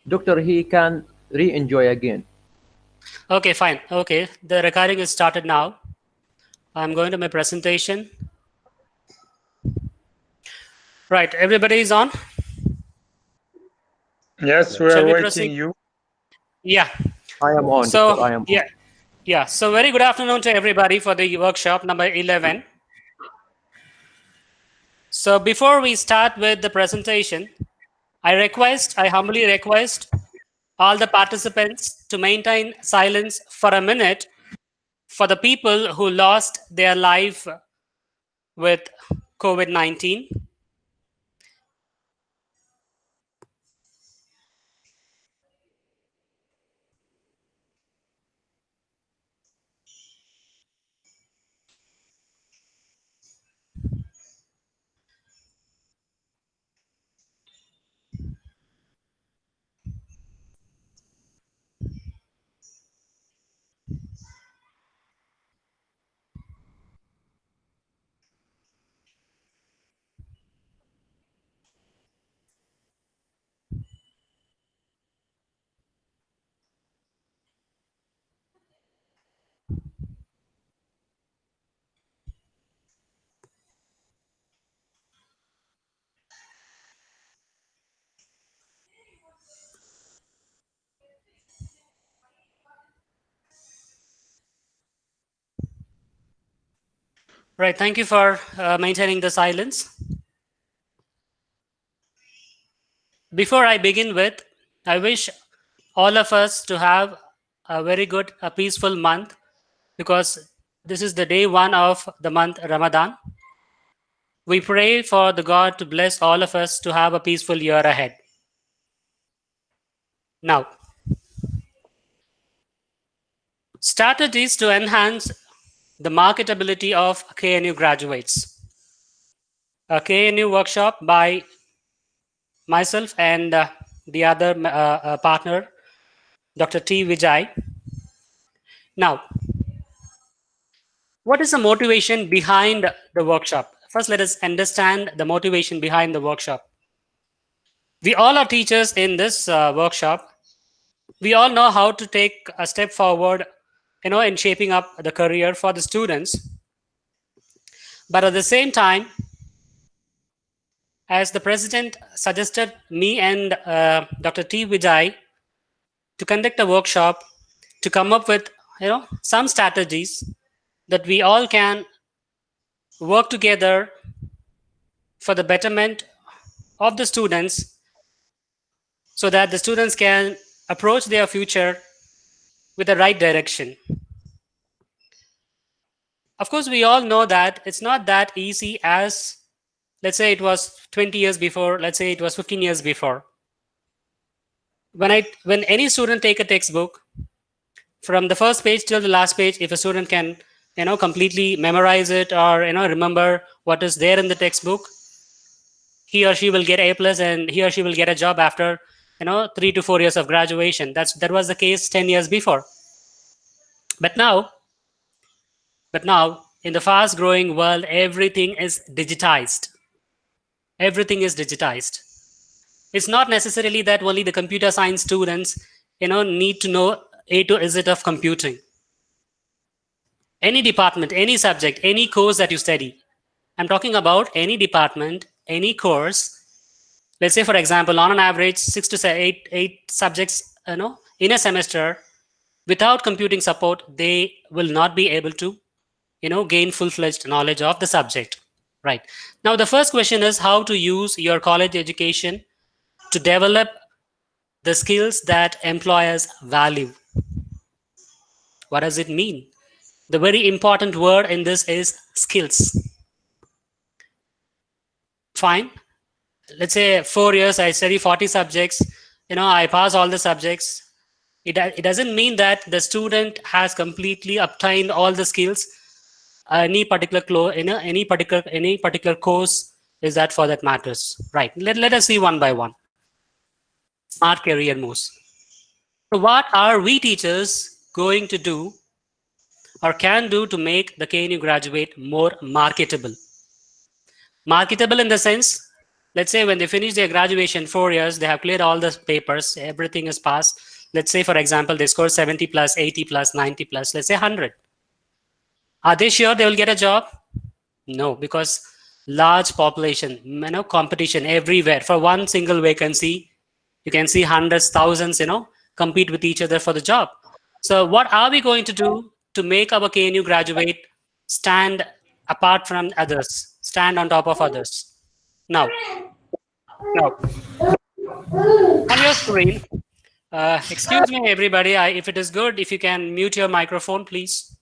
Doctor, he can re-enjoy again. Okay, fine. Okay, the recording is started now. I'm going to my presentation. Right, everybody is on? Yes, we Shall are we waiting proceed? you. Yeah. I am on, So, Doctor. I am on. yeah. So, very good afternoon to everybody for the workshop number 11. So, before we start with the presentation, I humbly request all the participants to maintain silence for a minute for the people who lost their life with COVID-19. Right, thank you for maintaining the silence. Before I begin with, I wish all of us to have a very good, a peaceful month, because this is the day one of the month Ramadan. We pray for the God to bless all of us to have a peaceful year ahead. Now, strategies to enhance the marketability of KNU graduates. A KNU workshop by myself and the other partner, Dr. T. Vijay. Now, what is the motivation behind the workshop? First, let us understand the motivation behind the workshop. We all are teachers in this workshop. We all know how to take a step forward, in shaping up the career for the students. But at the same time, as the president suggested me and Dr. T. Vijay to conduct a workshop to come up with, some strategies that we all can work together for the betterment of the students, so that the students can approach their future with the right direction. Of course, we all know that it's not that easy as, let's say, it was 20 years before, let's say it was 15 years before. When any student take a textbook, from the first page till the last page, if a student can, completely memorize it, or, remember what is there in the textbook, he or she will get A plus, and he or she will get a job after, 3 to 4 years of graduation. That was the case 10 years before. But now, in the fast growing world, everything is digitized. Everything is digitized. It's not necessarily that only the computer science students, need to know A to Z of computing. Any department, any subject, any course that you study. I'm talking about any department, any course. Let's say, for example, on an average, 6 to 8 subjects, in a semester, without computing support, they will not be able to, gain full-fledged knowledge of the subject. Right. Now, the first question is how to use your college education to develop the skills that employers value. What does it mean? The very important word in this is skills. Fine. Let's say 4 years, I study 40 subjects, I pass all the subjects. It doesn't mean that the student has completely obtained all the skills. Any particular course is that for that matters. Right. Let us see one by one. Smart career moves. So what are we teachers going to do or can do to make the KNU graduate more marketable? Marketable in the sense, let's say when they finish their graduation, 4 years, they have cleared all the papers, everything is passed. Let's say, for example, they score 70 plus, 80 plus, 90 plus, let's say 100. Are they sure they will get a job? No, because large population, competition everywhere. For one single vacancy, you can see hundreds, thousands, compete with each other for the job. So what are we going to do to make our KNU graduate stand apart from others, stand on top of others? Now, on your screen, excuse me, everybody, if it is good, if you can mute your microphone, please.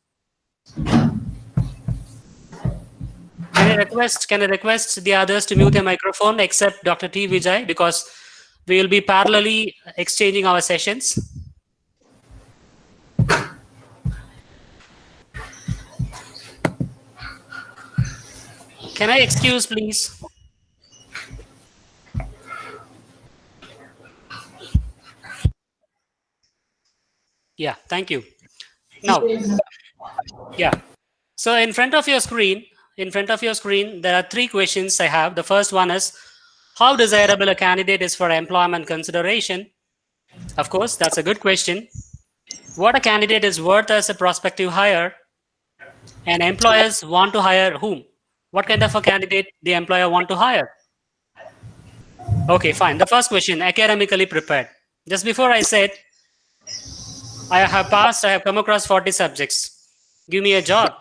Can I request the others to mute their microphone except Dr. T. Vijay, because we will be parallelly exchanging our sessions. Can I excuse, please? Yeah, thank you. Now, yeah. So in front of your screen, there are 3 questions I have. The first one is, how desirable a candidate is for employment consideration? Of course, that's a good question. What a candidate is worth as a prospective hire, and employers want to hire whom? What kind of a candidate the employer want to hire? Okay, fine. The first question, academically prepared. Just before I said, I have come across 40 subjects. Give me a job.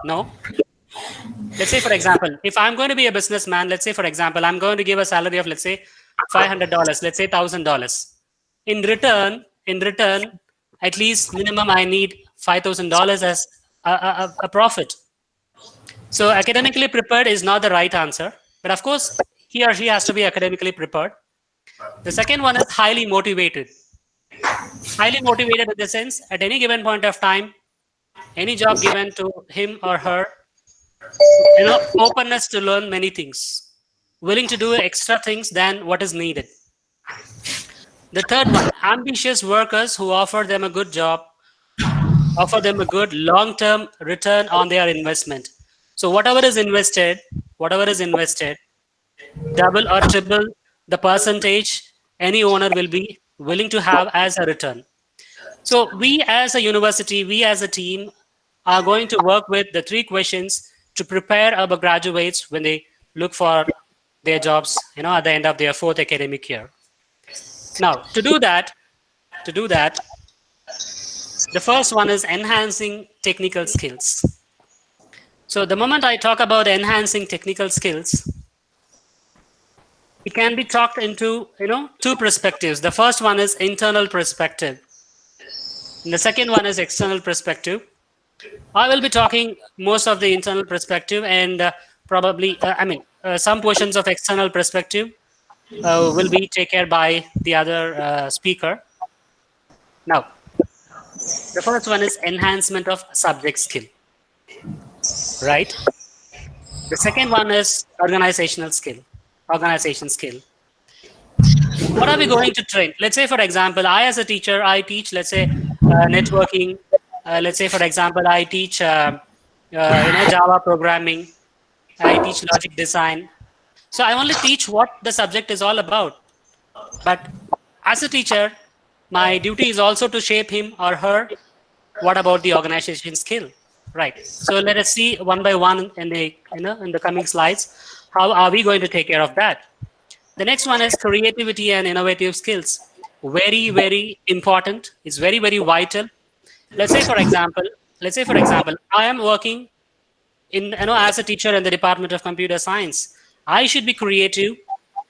No. Let's say, for example, if I'm going to be a businessman, let's say, for example, I'm going to give a salary of, let's say, $500, let's say $1,000. In return, at least minimum I need $5,000 as a profit. So academically prepared is not the right answer, but of course, he or she has to be academically prepared. The second one is highly motivated. Highly motivated in the sense, at any given point of time, any job given to him or her, openness to learn many things, willing to do extra things than what is needed. The third one, ambitious workers who offer them a good job, offer them a good long-term return on their investment. So whatever is invested, double or triple the percentage any owner will be willing to have as a return. So we as a university, we as a team are going to work with the 3 questions to prepare our graduates when they look for their jobs, at the end of their 4th academic year. Now, to do that, the first one is enhancing technical skills. So the moment I talk about enhancing technical skills, it can be talked into, 2 perspectives. The first one is internal perspective. And the second one is external perspective. I will be talking most of the internal perspective, and probably, some portions of external perspective will be taken care by the other speaker. Now, the first one is enhancement of subject skill, right? The second one is organization skill. What are we going to train? Let's say, for example, I as a teacher, I teach, let's say, networking. Let's say, for example, I teach Java programming. I teach logic design. So I only teach what the subject is all about. But as a teacher, my duty is also to shape him or her. What about the organization skill, right? So let us see one by one in the coming slides. How are we going to take care of that? The next one is creativity and innovative skills. Very, very important. It's very, very vital. Let's say, for example, I am working in, as a teacher in the Department of Computer Science. I should be creative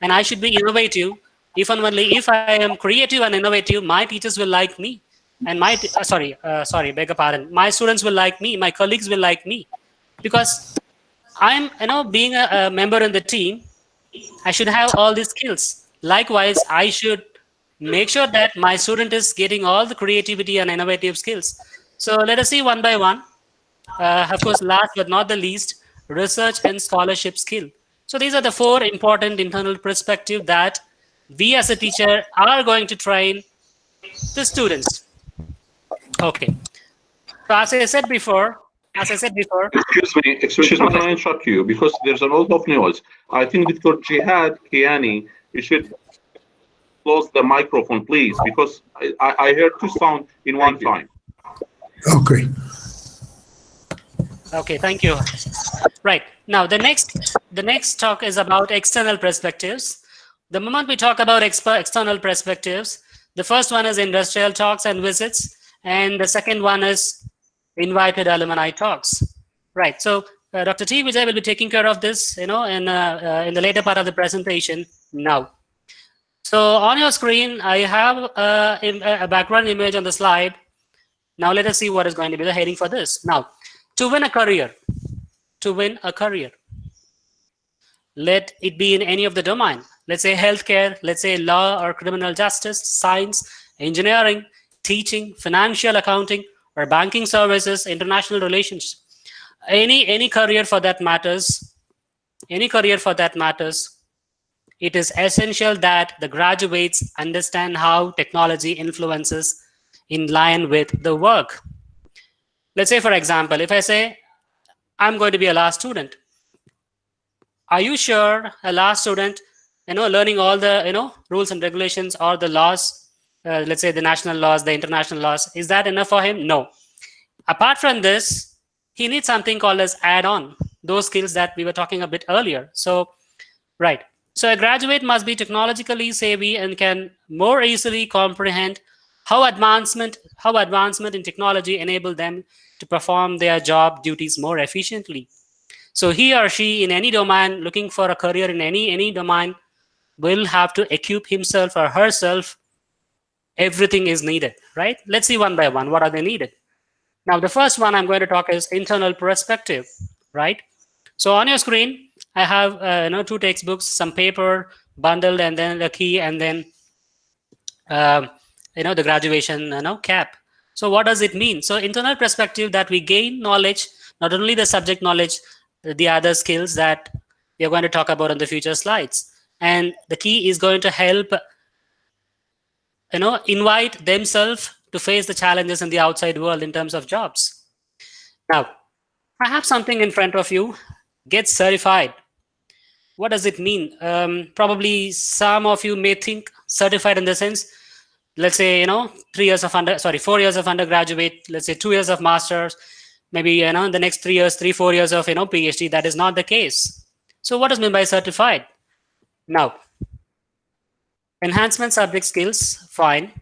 and I should be innovative. If and only if I am creative and innovative, my teachers will like me, and my beg your pardon, my students will like me, my colleagues will like me, because I'm, being a member in the team, I should have all these skills. Likewise, I should make sure that my student is getting all the creativity and innovative skills. So let us see one by one. Of course, last but not the least, research and scholarship skill. So these are the 4 important internal perspectives that we as a teacher are going to train the students. Okay. So as I said before, as I said before. Excuse me, I interrupt you because there's a lot of noise. I think Dr. Jihad Kiani, you should close the microphone, please, because I heard two sound in one time. Okay. Okay, thank you. Right, now the next talk is about external perspectives. The moment we talk about external perspectives, the first one is industrial talks and visits, and the second one is invited alumni talks. Right, so Dr. T. Vijay will be taking care of this, in the later part of the presentation now. So on your screen, I have a background image on the slide. Now let us see what is going to be the heading for this. Now, to win a career, let it be in any of the domain. Let's say healthcare, let's say law or criminal justice, science, engineering, teaching, financial accounting, or banking services, international relations. Any career for that matters. It is essential that the graduates understand how technology influences in line with the work. Let's say, for example, if I say, I'm going to be a law student. Are you sure a law student, learning all the, rules and regulations or the laws, let's say the national laws, the international laws, is that enough for him? No. Apart from this, he needs something called as add-on, those skills that we were talking a bit earlier. So, right. So a graduate must be technologically savvy and can more easily comprehend how advancement in technology enable them to perform their job duties more efficiently. So he or she in any domain, looking for a career in any domain, will have to equip himself or herself. Everything is needed, right? Let's see one by one, what are they needed? Now, the first one I'm going to talk is internal perspective, right? So on your screen, I have two textbooks, some paper bundled, and then the key, and then the graduation cap. So what does it mean? So internal perspective, that we gain knowledge, not only the subject knowledge, the other skills that we are going to talk about in the future slides. And the key is going to help invite themselves to face the challenges in the outside world in terms of jobs. Now, I have something in front of you. Get certified. What does it mean? Probably some of you may think certified in the sense, let's say 4 years of undergraduate, let's say 2 years of masters, maybe the next 3 years, 4 years of PhD. That is not the case. So what does mean by certified? Now, enhancement subject skills, fine.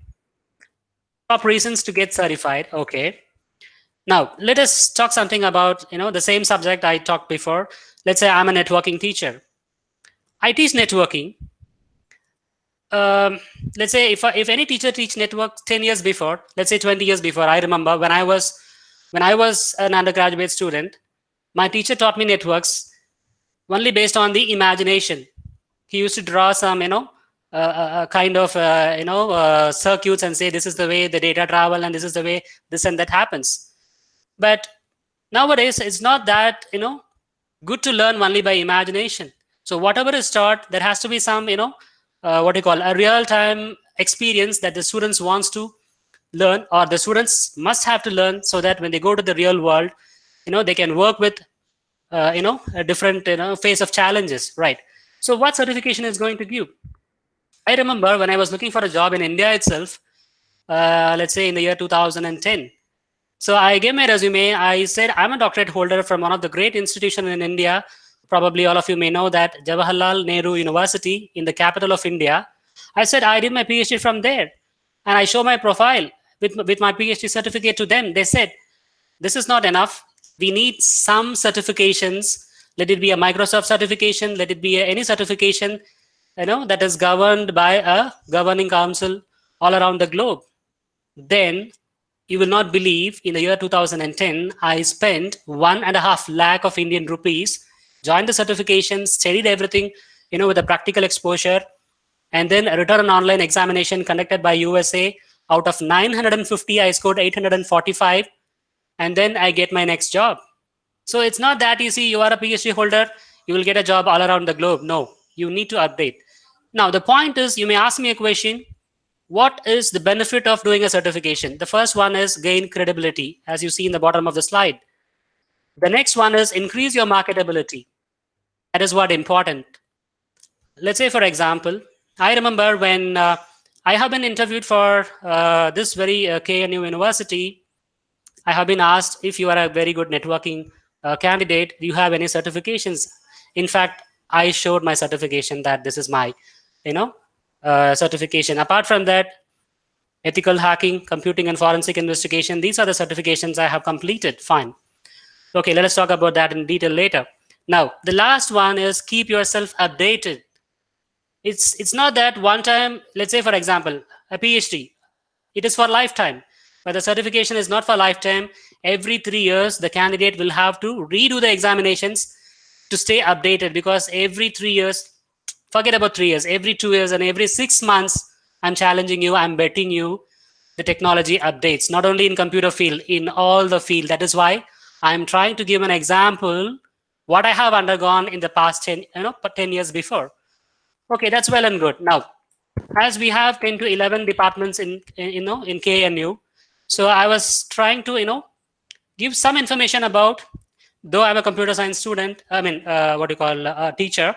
Top reasons to get certified, okay. Now, let us talk something about the same subject I talked before. Let's say I'm a networking teacher. I teach networking. Let's say if any teacher teach network 10 years before, let's say 20 years before, I remember when I was an undergraduate student, my teacher taught me networks only based on the imagination. He used to draw some, kind of, circuits and say, this is the way the data travel and this is the way this and that happens. But nowadays, it's not that, good to learn only by imagination. So whatever is taught, there has to be some, a real-time experience that the students wants to learn, or the students must have to learn, so that when they go to the real world, they can work with, a different, phase of challenges, right? So what certification is going to give? I remember when I was looking for a job in India itself, let's say in the year 2010. So I gave my resume. I said, I'm a doctorate holder from one of the great institutions in India. Probably all of you may know that, Jawaharlal Nehru University in the capital of India. I said, I did my PhD from there. And I show my profile with my PhD certificate to them. They said, this is not enough. We need some certifications. Let it be a Microsoft certification. Let it be any certification, that is governed by a governing council all around the globe. Then you will not believe, in the year 2010, I spent 1.5 lakh of Indian rupees, joined the certification, studied everything, with a practical exposure, and then a return online examination conducted by USA. Out of 950, I scored 845, and then I get my next job. So it's not that easy. You are a PhD holder, you will get a job all around the globe. No, you need to update. Now, the point is, you may ask me a question, what is the benefit of doing a certification? The first one is gain credibility, as you see in the bottom of the slide. The next one is increase your marketability. That is what important. Let's say, for example, I remember when I have been interviewed for this very KNU University. I have been asked if you are a very good networking candidate, do you have any certifications? In fact, I showed my certification that this is my, certification. Apart from that, ethical hacking, computing and forensic investigation, these are the certifications I have completed. Fine. Okay, let us talk about that in detail later. Now, the last one is keep yourself updated. It's not that one time, let's say, for example, a PhD, it is for lifetime. But the certification is not for lifetime. Every 3 years, the candidate will have to redo the examinations to stay updated, because every 3 years, forget about 3 years, every 2 years and every 6 months, I'm challenging you, I'm betting you, the technology updates, not only in computer field, in all the field. That is why I'm trying to give an example, what I have undergone in the past 10 years before. Okay, that's well and good. Now, as we have 10 to 11 departments in KNU, so I was trying to, give some information about, though I'm a computer science student, teacher,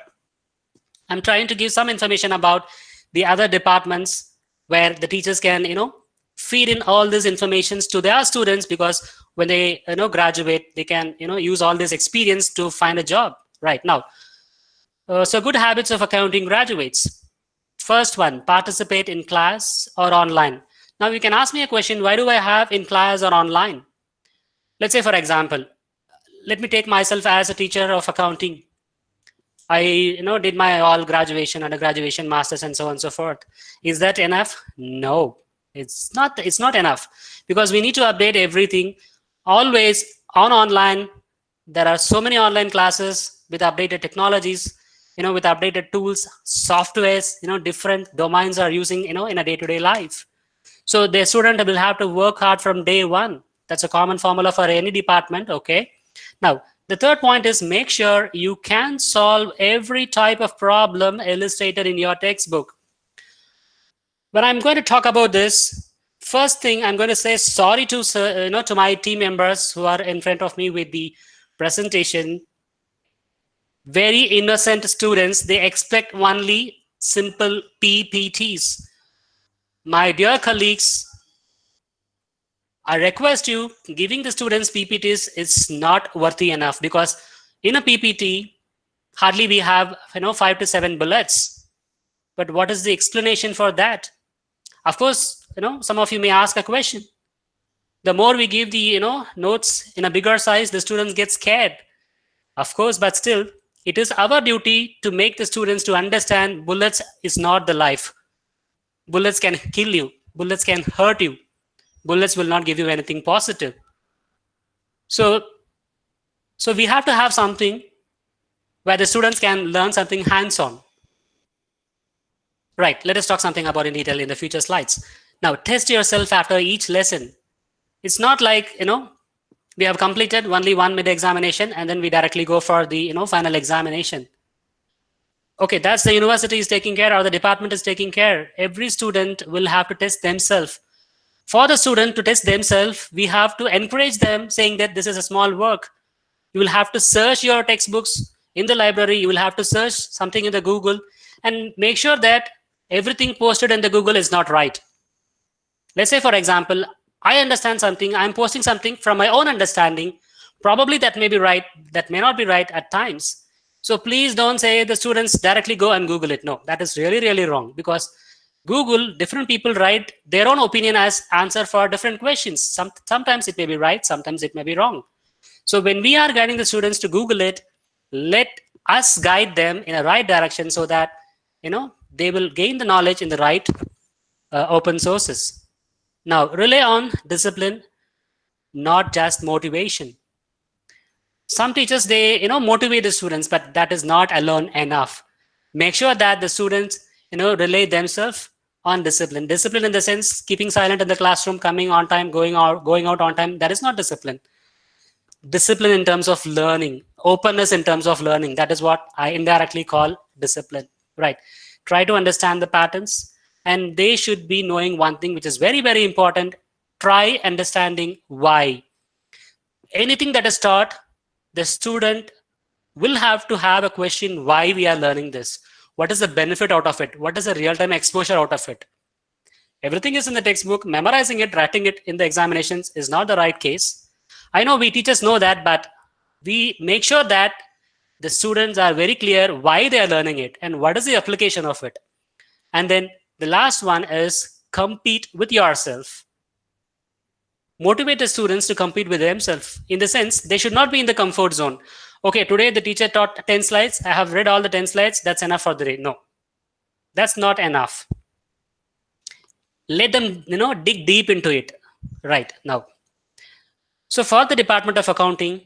I'm trying to give some information about the other departments where the teachers can, feed in all these informations to their students, because when they, graduate, they can, use all this experience to find a job right now. So good habits of accounting graduates. First one, participate in class or online. Now you can ask me a question, why do I have in class or online? Let's say, for example, let me take myself as a teacher of accounting. I did my all graduation, undergraduation, masters, and so on and so forth. Is that enough? No, it's not enough, because we need to update everything always on online. There are so many online classes with updated technologies, with updated tools, softwares, different domains are using, in a day-to-day life. So the student will have to work hard from day one. That's a common formula for any department. Okay. Now, the third point is make sure you can solve every type of problem illustrated in your textbook. When I'm going to talk about this, first thing I'm going to say sorry to to my team members who are in front of me with the presentation. Very innocent students, they expect only simple PPTs. My dear colleagues, I request you, giving the students PPTs is not worthy enough, because in a PPT, hardly we have 5 to 7 bullets. But what is the explanation for that? Of course, some of you may ask a question. The more we give the notes in a bigger size, the students get scared. Of course, but still, it is our duty to make the students to understand bullets is not the life. Bullets can kill you. Bullets can hurt you. Bullets will not give you anything positive. So we have to have something where the students can learn something hands-on. Right, let us talk something about in detail in the future slides. Now, test yourself after each lesson. It's not like, we have completed only one mid-examination and then we directly go for the, final examination. Okay, that's the university is taking care, or the department is taking care. Every student will have to test themselves. For the student to test themselves, we have to encourage them, saying that this is a small work. You will have to search your textbooks in the library. You will have to search something in the Google, and make sure that everything posted in the Google is not right. Let's say, for example, I understand something. I'm posting something from my own understanding. Probably that may be right. That may not be right at times. So please don't say the students directly go and Google it. No, that is really, really wrong, because Google, different people write their own opinion as answer for different questions. Sometimes it may be right, sometimes it may be wrong. So when we are guiding the students to Google it, let us guide them in a right direction, so that they will gain the knowledge in the right open sources. Now, rely on discipline, not just motivation. Some teachers, they motivate the students, but that is not alone enough. Make sure that the students rely themselves on discipline. Discipline in the sense keeping silent in the classroom, coming on time, going out on time. That is not discipline. Discipline in terms of learning, openness in terms of learning. That is what I indirectly call discipline. Right. Try to understand the patterns, and they should be knowing one thing, which is very, very important. Try understanding why. Anything that is taught, the student will have to have a question why we are learning this. What is the benefit out of it? What is the real-time exposure out of it? Everything is in the textbook. Memorizing it, writing it in the examinations is not the right case. I know we teachers know that, but we make sure that the students are very clear why they are learning it and what is the application of it. And then the last one is compete with yourself. Motivate the students to compete with themselves. In the sense, they should not be in the comfort zone. Okay, today the teacher taught 10 slides. I have read all the 10 slides. That's enough for the day. No, that's not enough. Let them, dig deep into it right now. So for the Department of Accounting,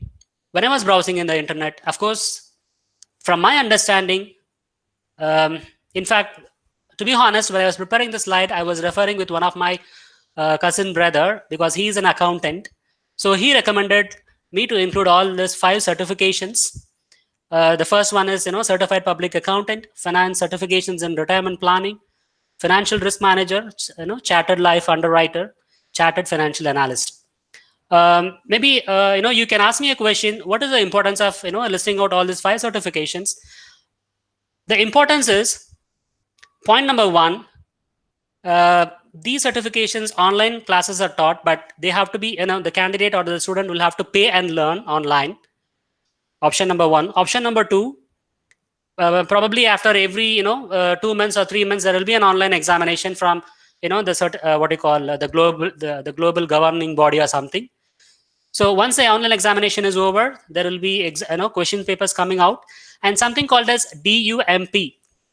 when I was browsing in the internet, of course, from my understanding, in fact, to be honest, when I was preparing the slide, I was referring with one of my cousin brother because he is an accountant. So he recommended me to include all these 5 certifications. The first one is, Certified Public Accountant, Finance Certifications in Retirement Planning, Financial Risk Manager, Chartered Life Underwriter, Chartered Financial Analyst. Maybe, you can ask me a question. What is the importance of, listing out all these 5 certifications? The importance is, point number 1, these certifications, online classes are taught, but they have to be, the candidate or the student will have to pay and learn online. Option number 1. Option number 2, probably after every 2 months or 3 months, there will be an online examination from the global governing body or something. So once the online examination is over, there will be question papers coming out and something called as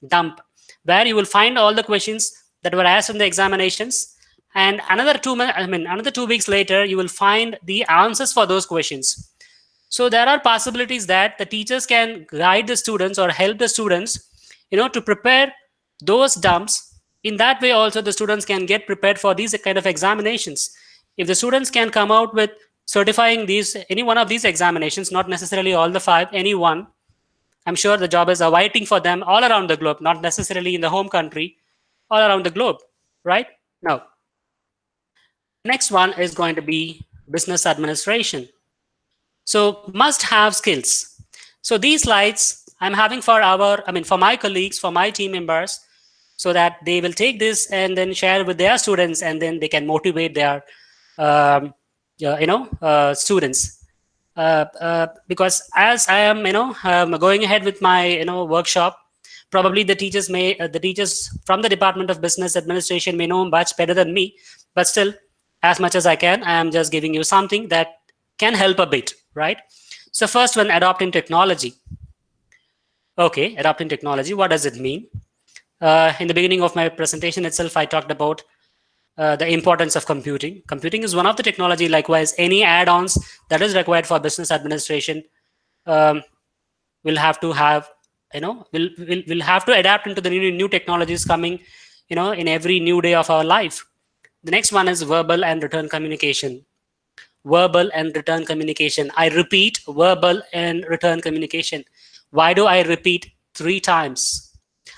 dump, where you will find all the questions that were asked in the examinations, and another 2 weeks later you will find the answers for those questions. So there are possibilities that the teachers can guide the students or help the students to prepare those dumps. In that way also the students can get prepared for these kind of examinations. If the students can come out with certifying any one of these examinations, not necessarily all the 5, any one, I'm sure the job is awaiting for them all around the globe, not necessarily in the home country, all around the globe, right? Now, next one is going to be business administration. So must have skills. So these slides I'm having for my colleagues, for my team members, so that they will take this and then share with their students, and then they can motivate their students. Because as I am going ahead with my workshop, probably the teachers from the Department of Business Administration may know much better than me, but still, as much as I can, I am just giving you something that can help a bit, right? So first one, adopting technology. Okay, adopting technology, what does it mean? In the beginning of my presentation itself, I talked about the importance of computing. Computing is one of the technology. Likewise, any add-ons that is required for business administration will have to have, will have to adapt into the new technologies coming, in every new day of our life. The next one is verbal and written communication. Verbal and written communication. I repeat, verbal and written communication. Why do I repeat 3 times?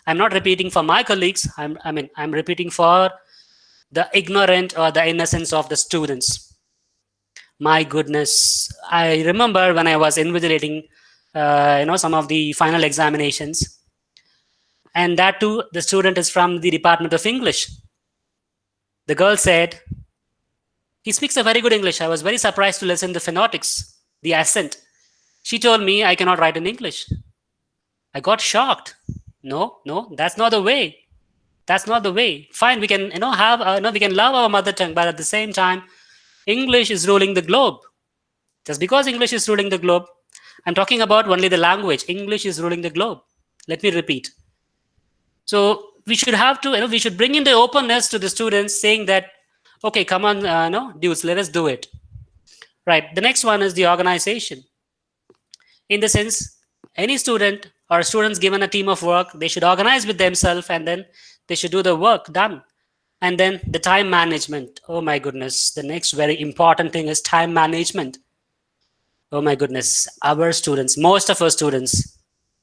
I'm not repeating for my colleagues. I'm repeating for the ignorant or the innocence of the students. My goodness, I remember when I was invigilating, some of the final examinations, and that too, the student is from the Department of English. The girl said, he speaks a very good English. I was very surprised to listen to phonetics, the accent. She told me I cannot write in English. I got shocked. No, that's not the way. That's not the way. Fine, we can, we can love our mother tongue, but at the same time, English is ruling the globe. Just because English is ruling the globe, I'm talking about only the language. English is ruling the globe. Let me repeat. So we should have to, we should bring in the openness to the students, saying that, okay, come on, dudes, let us do it. Right. The next one is the organization. In the sense, any student or students given a team of work, they should organize with themselves, and then they should do the work done. And then the time management. Oh my goodness. The next very important thing is time management. Oh my goodness. Our students, most of our students,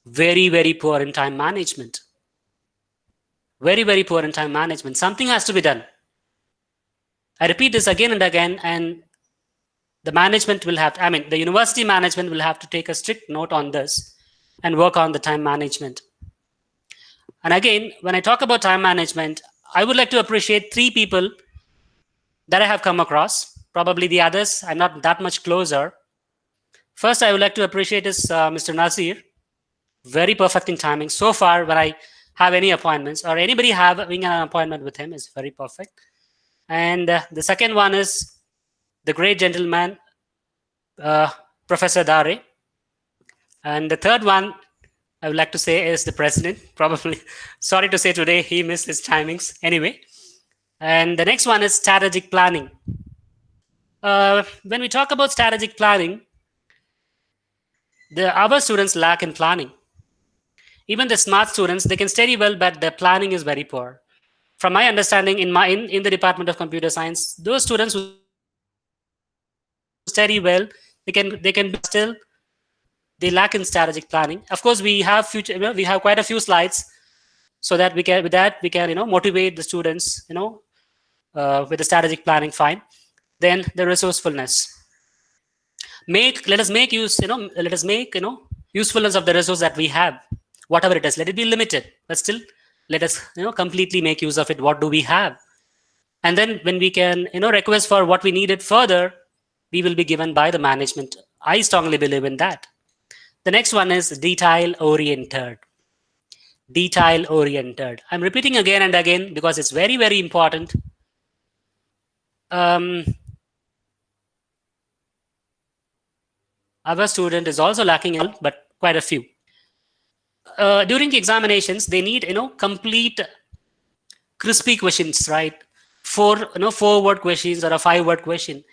very, very poor in time management. Very, very poor in time management. Something has to be done. I repeat this again and again, and the management will have to, I mean, the university management will have to take a strict note on this and work on the time management. And again, when I talk about time management, I would like to appreciate 3 people that I have come across. Probably the others, I'm not that much closer. First, I would like to appreciate is Mr. Nasir. Very perfect in timing. So far, when I have any appointments or anybody having an appointment with him is very perfect. And the second one is the great gentleman, Professor Dare. And the third one, I would like to say is the president. Probably, sorry to say today, he missed his timings. Anyway, and the next one is strategic planning. When we talk about strategic planning, our students lack in planning. Even the smart students, they can study well, but their planning is very poor. From my understanding, in the Department of Computer Science, those students who study well, they can still, they lack in strategic planning. Of course, we have quite a few slides, so that we can motivate the students with the strategic planning. Fine. Then the resourcefulness. Let us make usefulness of the resource that we have, whatever it is. Let it be limited, but still let us completely make use of it. What do we have? And then when we can request for what we needed further, we will be given by the management. I strongly believe in that. The next one is detail oriented. Detail oriented. I'm repeating again and again because it's very, very important. Our student is also lacking, but quite a few. During the examinations, they need complete crispy questions, right? 4-word questions or a 5-word question.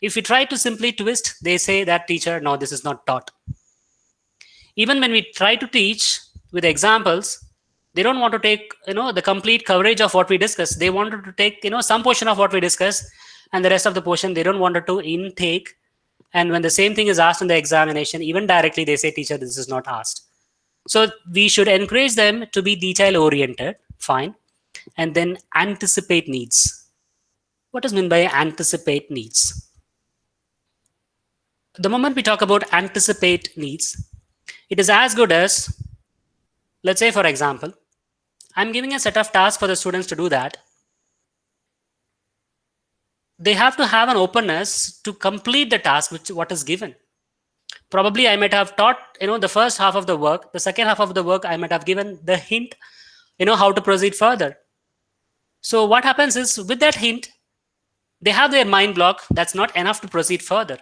If you try to simply twist, they say that teacher, no, this is not taught. Even when we try to teach with examples, they don't want to take the complete coverage of what we discuss. They wanted to take some portion of what we discuss, and the rest of the portion they don't want to intake. And when the same thing is asked in the examination, even directly they say, teacher, this is not asked. So we should encourage them to be detail oriented, fine, and then anticipate needs. What does mean by anticipate needs? The moment we talk about anticipate needs, it is as good as, let's say, for example, I'm giving a set of tasks for the students to do that. They have to have an openness to complete the task, what is given. Probably I might have taught the first half of the work. The second half of the work, I might have given the hint how to proceed further. So what happens is, with that hint, they have their mind block. That's not enough to proceed further.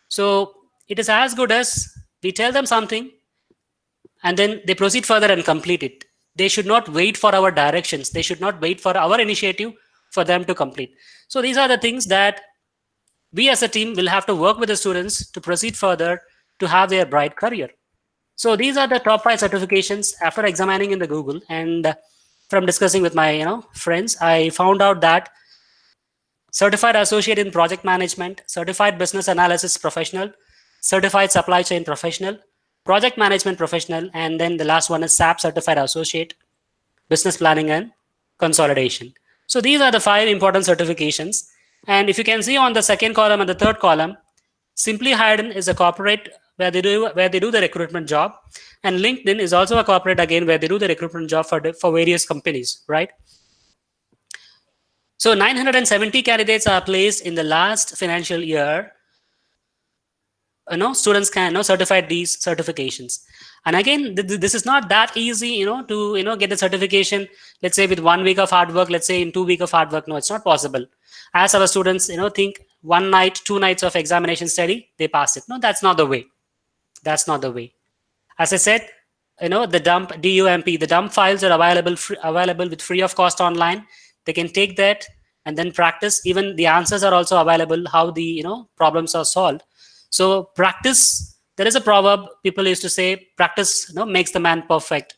So it is as good as we tell them something and then they proceed further and complete it. They should not wait for our directions. They should not wait for our initiative for them to complete. So these are the things that we as a team will have to work with the students to proceed further to have their bright career. So these are the top 5 certifications after examining in the Google, and from discussing with my friends, I found out that Certified Associate in Project Management, Certified Business Analysis Professional, Certified Supply Chain Professional, Project Management Professional, and then the last one is SAP Certified Associate, Business Planning and Consolidation. So these are the 5 important certifications. And if you can see on the second column and the third column, Simply Hired is a corporate where they do the recruitment job, and LinkedIn is also a corporate again where they do the recruitment job for various companies, right? So 970 candidates are placed in the last financial year. Students can certify these certifications. And again, this is not that easy, to get the certification, let's say with 1 week of hard work, let's say in 2 weeks of hard work. No, it's not possible. As our students, think 1 night, 2 nights of examination study, they pass it. No, that's not the way. That's not the way. As I said, the dump DUMP, the dump files are available with free of cost online. They can take that and then practice. Even the answers are also available, how the problems are solved. So practice. There is a proverb people used to say, practice makes the man perfect.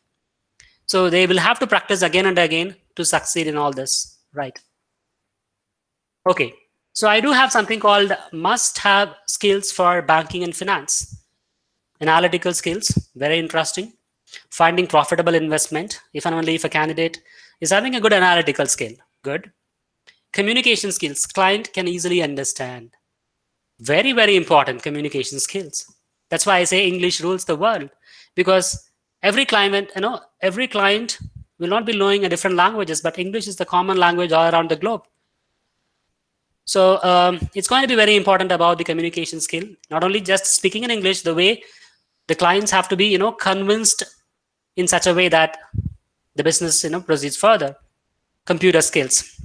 So they will have to practice again and again to succeed in all this, right? Okay, so I do have something called must-have skills for banking and finance. Analytical skills, very interesting. Finding profitable investment, if and only if a candidate is having a good analytical skill, good. Communication skills, client can easily understand. Very, very important communication skills. That's why I say English rules the world, because every client, every client will not be knowing a different languages, but English is the common language all around the globe. So it's going to be very important about the communication skill, not only just speaking in English, the way the clients have to be, convinced in such a way that the business, proceeds further. Computer skills.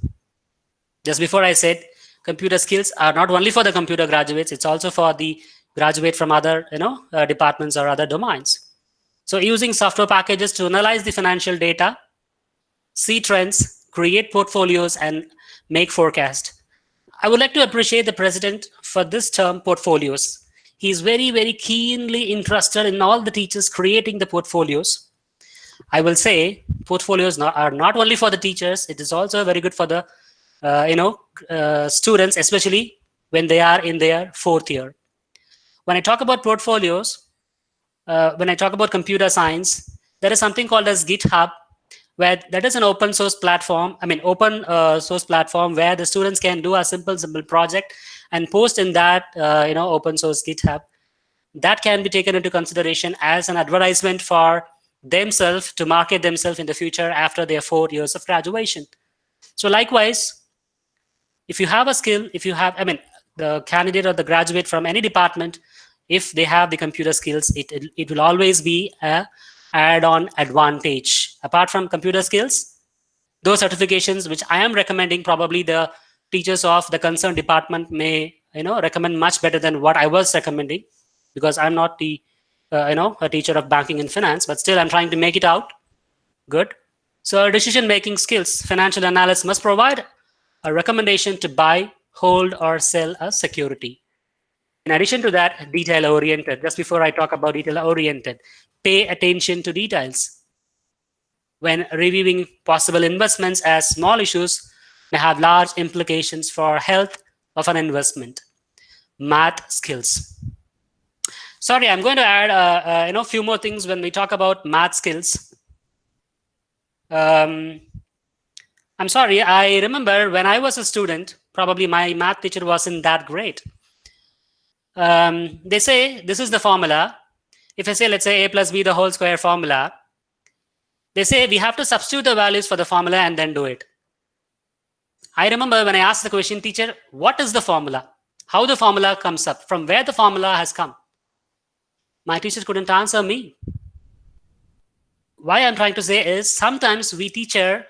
Just before I said, computer skills are not only for the computer graduates, it's also for the graduate from other, departments or other domains. So using software packages to analyze the financial data, see trends, create portfolios, and make forecast. I would like to appreciate the president for this term, portfolios. He's very, very keenly interested in all the teachers creating the portfolios. I will say portfolios are not only for the teachers, it is also very good for the students, especially when they are in their 4th year. When I talk about portfolios, when I talk about computer science, there is something called as GitHub, where that is an open source platform. Open source platform where the students can do a simple project and post in that open source GitHub. That can be taken into consideration as an advertisement for themselves to market themselves in the future after their 4 years of graduation. So likewise, if you have a skill, if you have, the candidate or the graduate from any department, if they have the computer skills, it will always be a add-on advantage. Apart from computer skills, those certifications which I am recommending, probably the teachers of the concerned department may recommend much better than what I was recommending, because I'm not the a teacher of banking and finance, but still I'm trying to make it out good. So decision-making skills, financial analysts must provide a recommendation to buy, hold, or sell a security. In addition to that, detail-oriented. Just before I talk about detail-oriented, pay attention to details. When reviewing possible investments, as small issues may have large implications for health of an investment. Math skills. Sorry, I'm going to add a few more things when we talk about math skills. I'm sorry, I remember when I was a student, probably my math teacher wasn't that great. They say this is the formula. If I say, let's say a plus b the whole square formula, they say we have to substitute the values for the formula and then do it. I remember when I asked the question, teacher, what is the formula? How the formula comes up? From where the formula has come? My teacher couldn't answer me. Why I'm trying to say is, sometimes we teacher,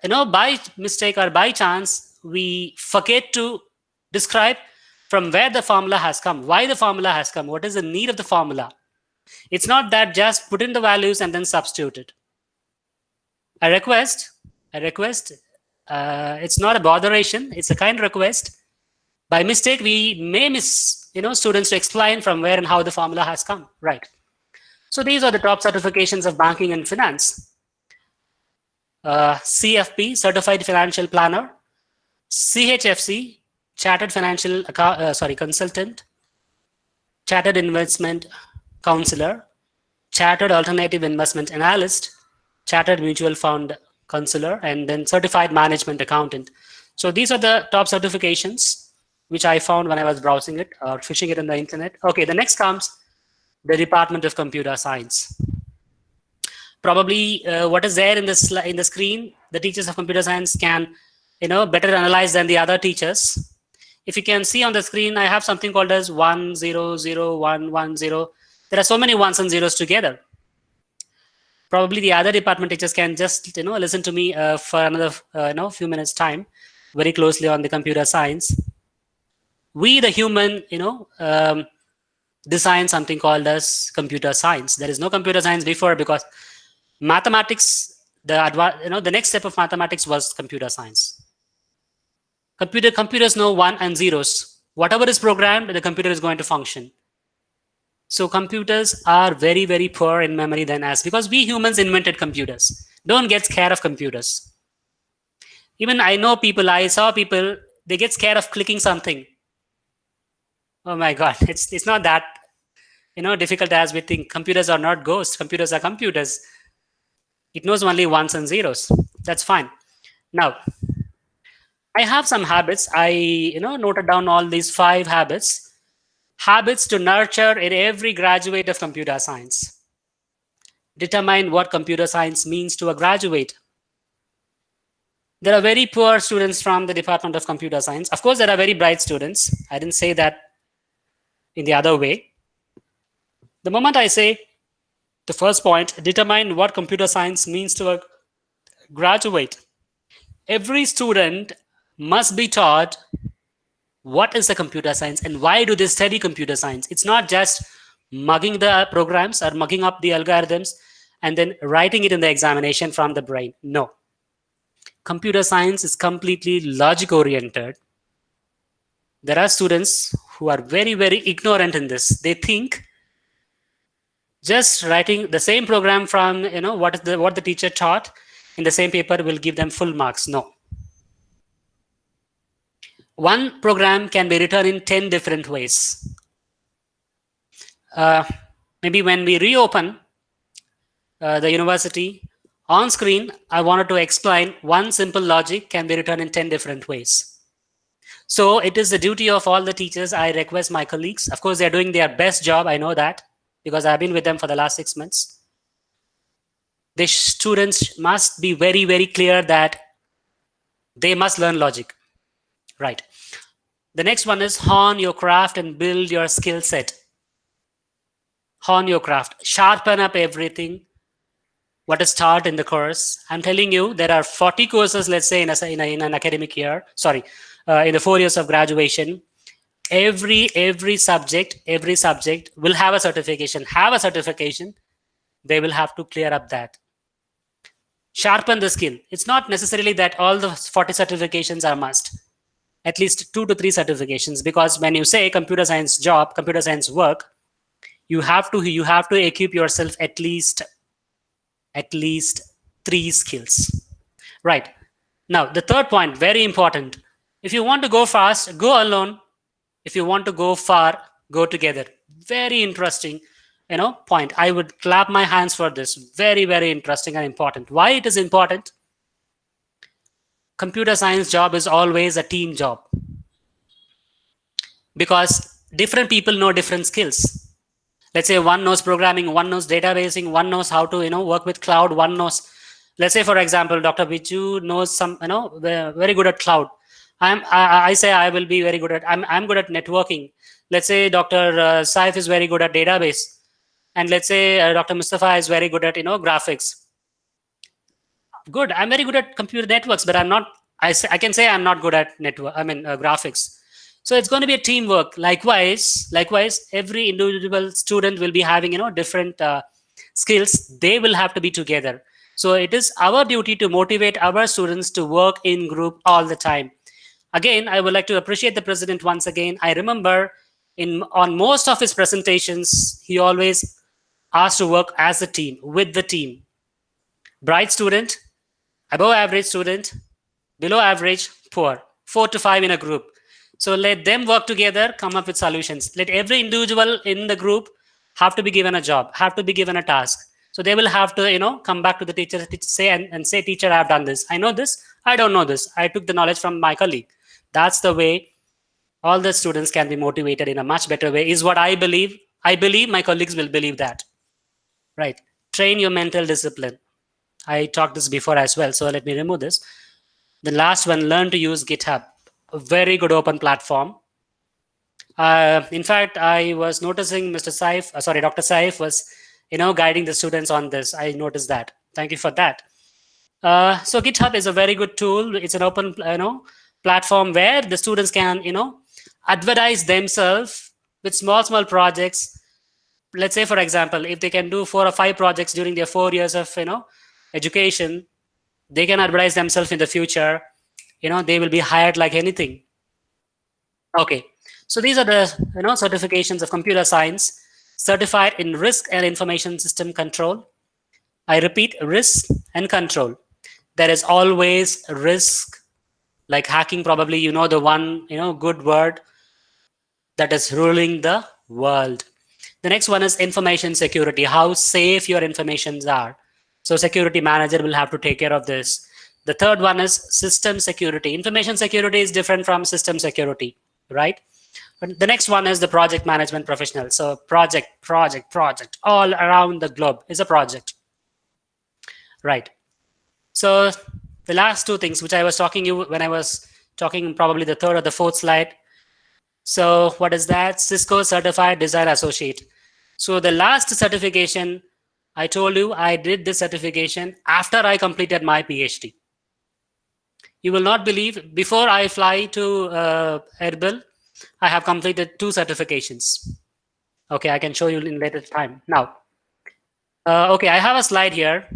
by mistake or by chance, we forget to describe from where the formula has come, why the formula has come, what is the need of the formula. It's not that just put in the values and then substitute it. I request, it's not a botheration, it's a kind request. By mistake, we may miss, students to explain from where and how the formula has come, right? So these are the top certifications of banking and finance. CFP, Certified Financial Planner. CHFC, Chartered Financial Consultant. Chartered Investment Counselor. Chartered Alternative Investment Analyst. Chartered Mutual Fund Counselor. And then Certified Management Accountant. So these are the top certifications which I found when I was browsing it or fishing it on the internet. Okay, the next comes the Department of Computer Science. Probably what is there in the screen, the teachers of computer science can better analyze than the other teachers. If you can see on the screen, I have something called as 1 0 0 1 1 0. There are so many ones and zeros together. Probably the other department teachers can just listen to me for another few minutes time, very closely on the computer science. We, the human, design something called as computer science. There is no computer science before, because mathematics, the next step of mathematics was computer science. Computers know 1 and zeros. Whatever is programmed, the computer is going to function. So computers are very, very poor in memory than us, because we humans invented computers. Don't get scared of computers. Even I saw people, they get scared of clicking something. Oh my God, it's not that difficult as we think. Computers are not ghosts. Computers are computers. It knows only ones and zeros. That's fine. Now, I have some habits. I noted down all these 5 habits. Habits to nurture in every graduate of computer science. Determine what computer science means to a graduate. There are very poor students from the Department of Computer Science. Of course, there are very bright students. I didn't say that in the other way. The moment I say the first point, determine what computer science means to a graduate. Every student must be taught what is the computer science and why do they study computer science. It's not just mugging the programs or mugging up the algorithms and then writing it in the examination from the brain. No. Computer science is completely logic oriented. There are students who are very, very ignorant in this. They think just writing the same program from what the teacher taught in the same paper will give them full marks. No. One program can be written in 10 different ways. Maybe when we reopen the university, on screen, I wanted to explain one simple logic can be written in 10 different ways. So it is the duty of all the teachers. I request my colleagues. Of course, they're doing their best job. I know that because I've been with them for the last 6 months. The students must be very, very clear that they must learn logic. Right. The next one is hone your craft and build your skill set. Hone your craft. Sharpen up everything. What is taught in the course. I'm telling you, there are 40 courses, let's say, in an academic year. Sorry, in the 4 years of graduation. Every subject will have a certification. They will have to clear up that. Sharpen the skill. It's not necessarily that all the 40 certifications are must. At least 2 to 3 certifications, because when you say computer science job, computer science work, you have to equip yourself at least 3 skills. Right. Now, the third point, very important. If you want to go fast, go alone. If you want to go far, go together. Very interesting, point. I would clap my hands for this. Very, very interesting and important. Why it is important? Computer science job is always a team job. Because different people know different skills. Let's say one knows programming, one knows databasing, one knows how to work with cloud, one knows, let's say for example, Dr. Bichu knows some, very good at cloud. I say I will be very good at, I'm good at networking. Let's say Dr. Saif is very good at database. And let's say Dr. Mustafa is very good at, graphics. Good, I'm very good at computer networks, but I'm not, I can say I'm not good at graphics. So it's going to be a teamwork. Likewise, every individual student will be having, different skills. They will have to be together. So it is our duty to motivate our students to work in group all the time. Again, I would like to appreciate the president once again. I remember on most of his presentations, he always asked to work as a team, with the team. Bright student, above average student, below average, poor. 4 to 5 in a group. So let them work together, come up with solutions. Let every individual in the group have to be given a job, have to be given a task. So they will have to, come back to the teacher and say, teacher, I have done this. I know this. I don't know this. I took the knowledge from my colleague. That's the way all the students can be motivated in a much better way, is what I believe. I believe my colleagues will believe that. Right. Train your mental discipline. I talked this before as well. So let me remove this. The last one, learn to use GitHub. A very good open platform. In fact, I was noticing Dr. Saif was, guiding the students on this. I noticed that. Thank you for that. So GitHub is a very good tool. It's an open, platform where the students can, advertise themselves with small projects. Let's say, for example, if they can do 4 or 5 projects during their 4 years of, education, they can advertise themselves in the future. They will be hired like anything. Okay, so these are the certifications of computer science, certified in risk and information system control. I repeat, risk and control. There is always risk, like hacking. Probably the one good word that is ruling the world. The next one is information security. How safe your informations are. So security manager will have to take care of this. The third one is system security. Information security is different from system security, right? But the next one is the project management professional. So project, all around the globe is a project, right? So the last two things which I was talking you when I was talking probably the third or the fourth slide. So what is that? Cisco Certified Design Associate. So the last certification, I told you I did this certification after I completed my PhD. You will not believe, before I fly to Erbil, I have completed 2 certifications. Okay, I can show you in later time. Now, okay, I have a slide here.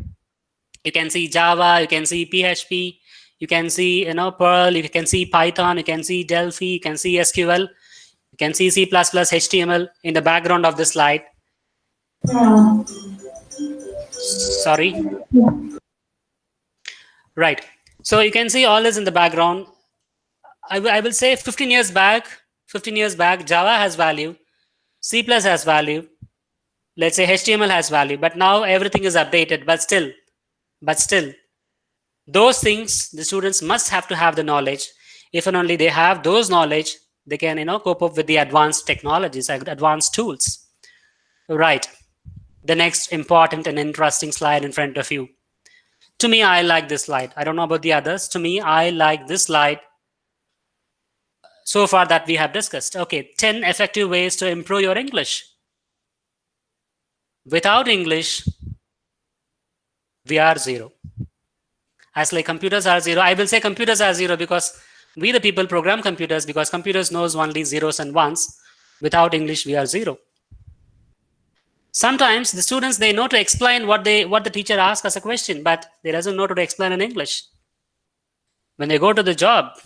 You can see Java, you can see PHP, you can see Perl, you can see Python, you can see Delphi, you can see SQL, you can see C++, HTML in the background of the slide. Sorry. Right. So you can see all this in the background. I will say 15 years back, Java has value, C++ has value, let's say HTML has value, but now everything is updated, but still, those things, the students must have to have the knowledge. If and only they have those knowledge, they can, cope up with the advanced technologies, advanced tools. Right. The next important and interesting slide in front of you. To me, I like this slide. I don't know about the others. To me, I like this slide so far that we have discussed. Okay, 10 effective ways to improve your English. Without English, we are zero. As like computers are zero, I will say computers are zero because we the people program computers, because computers knows only zeros and ones. Without English, we are zero. Sometimes the students, they know to explain what the teacher asks as a question, but they doesn't know to explain in English. When they go to the job,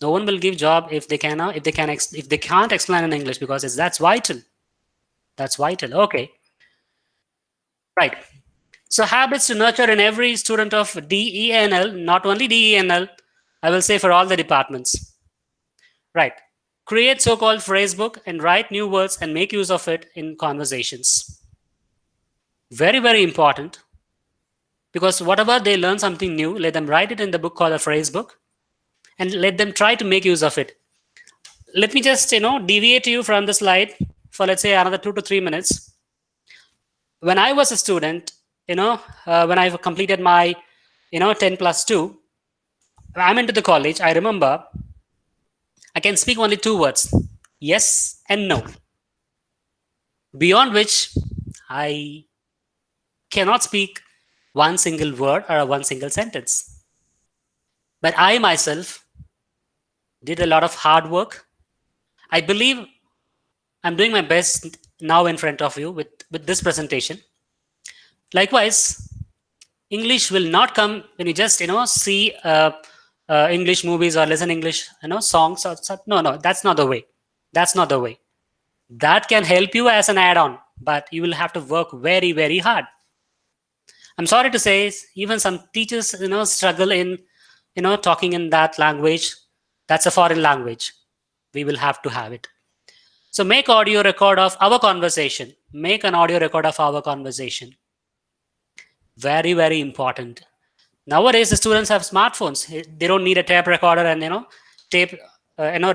no one will give job if they can't explain in English, because that's vital. That's vital. Okay. Right. So habits to nurture in every student of DENL, not only DENL, I will say for all the departments. Right. Create so-called phrasebook and write new words and make use of it in conversations. Very, very important. Because whatever they learn something new, let them write it in the book called a phrasebook and let them try to make use of it. Let me just, deviate you from the slide for, let's say, another 2 to 3 minutes. When I was a student, when I completed my, 10+2, I'm into the college, I remember I can speak only 2 words, yes and no. Beyond which, I cannot speak one single word or one single sentence. But I myself did a lot of hard work. I believe I'm doing my best now in front of you with this presentation. Likewise, English will not come when you just, see English movies or listen English, songs. No, that's not the way. That's not the way. That can help you as an add-on, but you will have to work very, very hard. I'm sorry to say, even some teachers, struggle in, talking in that language. That's a foreign language. We will have to have it. So make audio record of our conversation. Make an audio record of our conversation. Very, very important. Nowadays, the students have smartphones. They don't need a tape recorder and,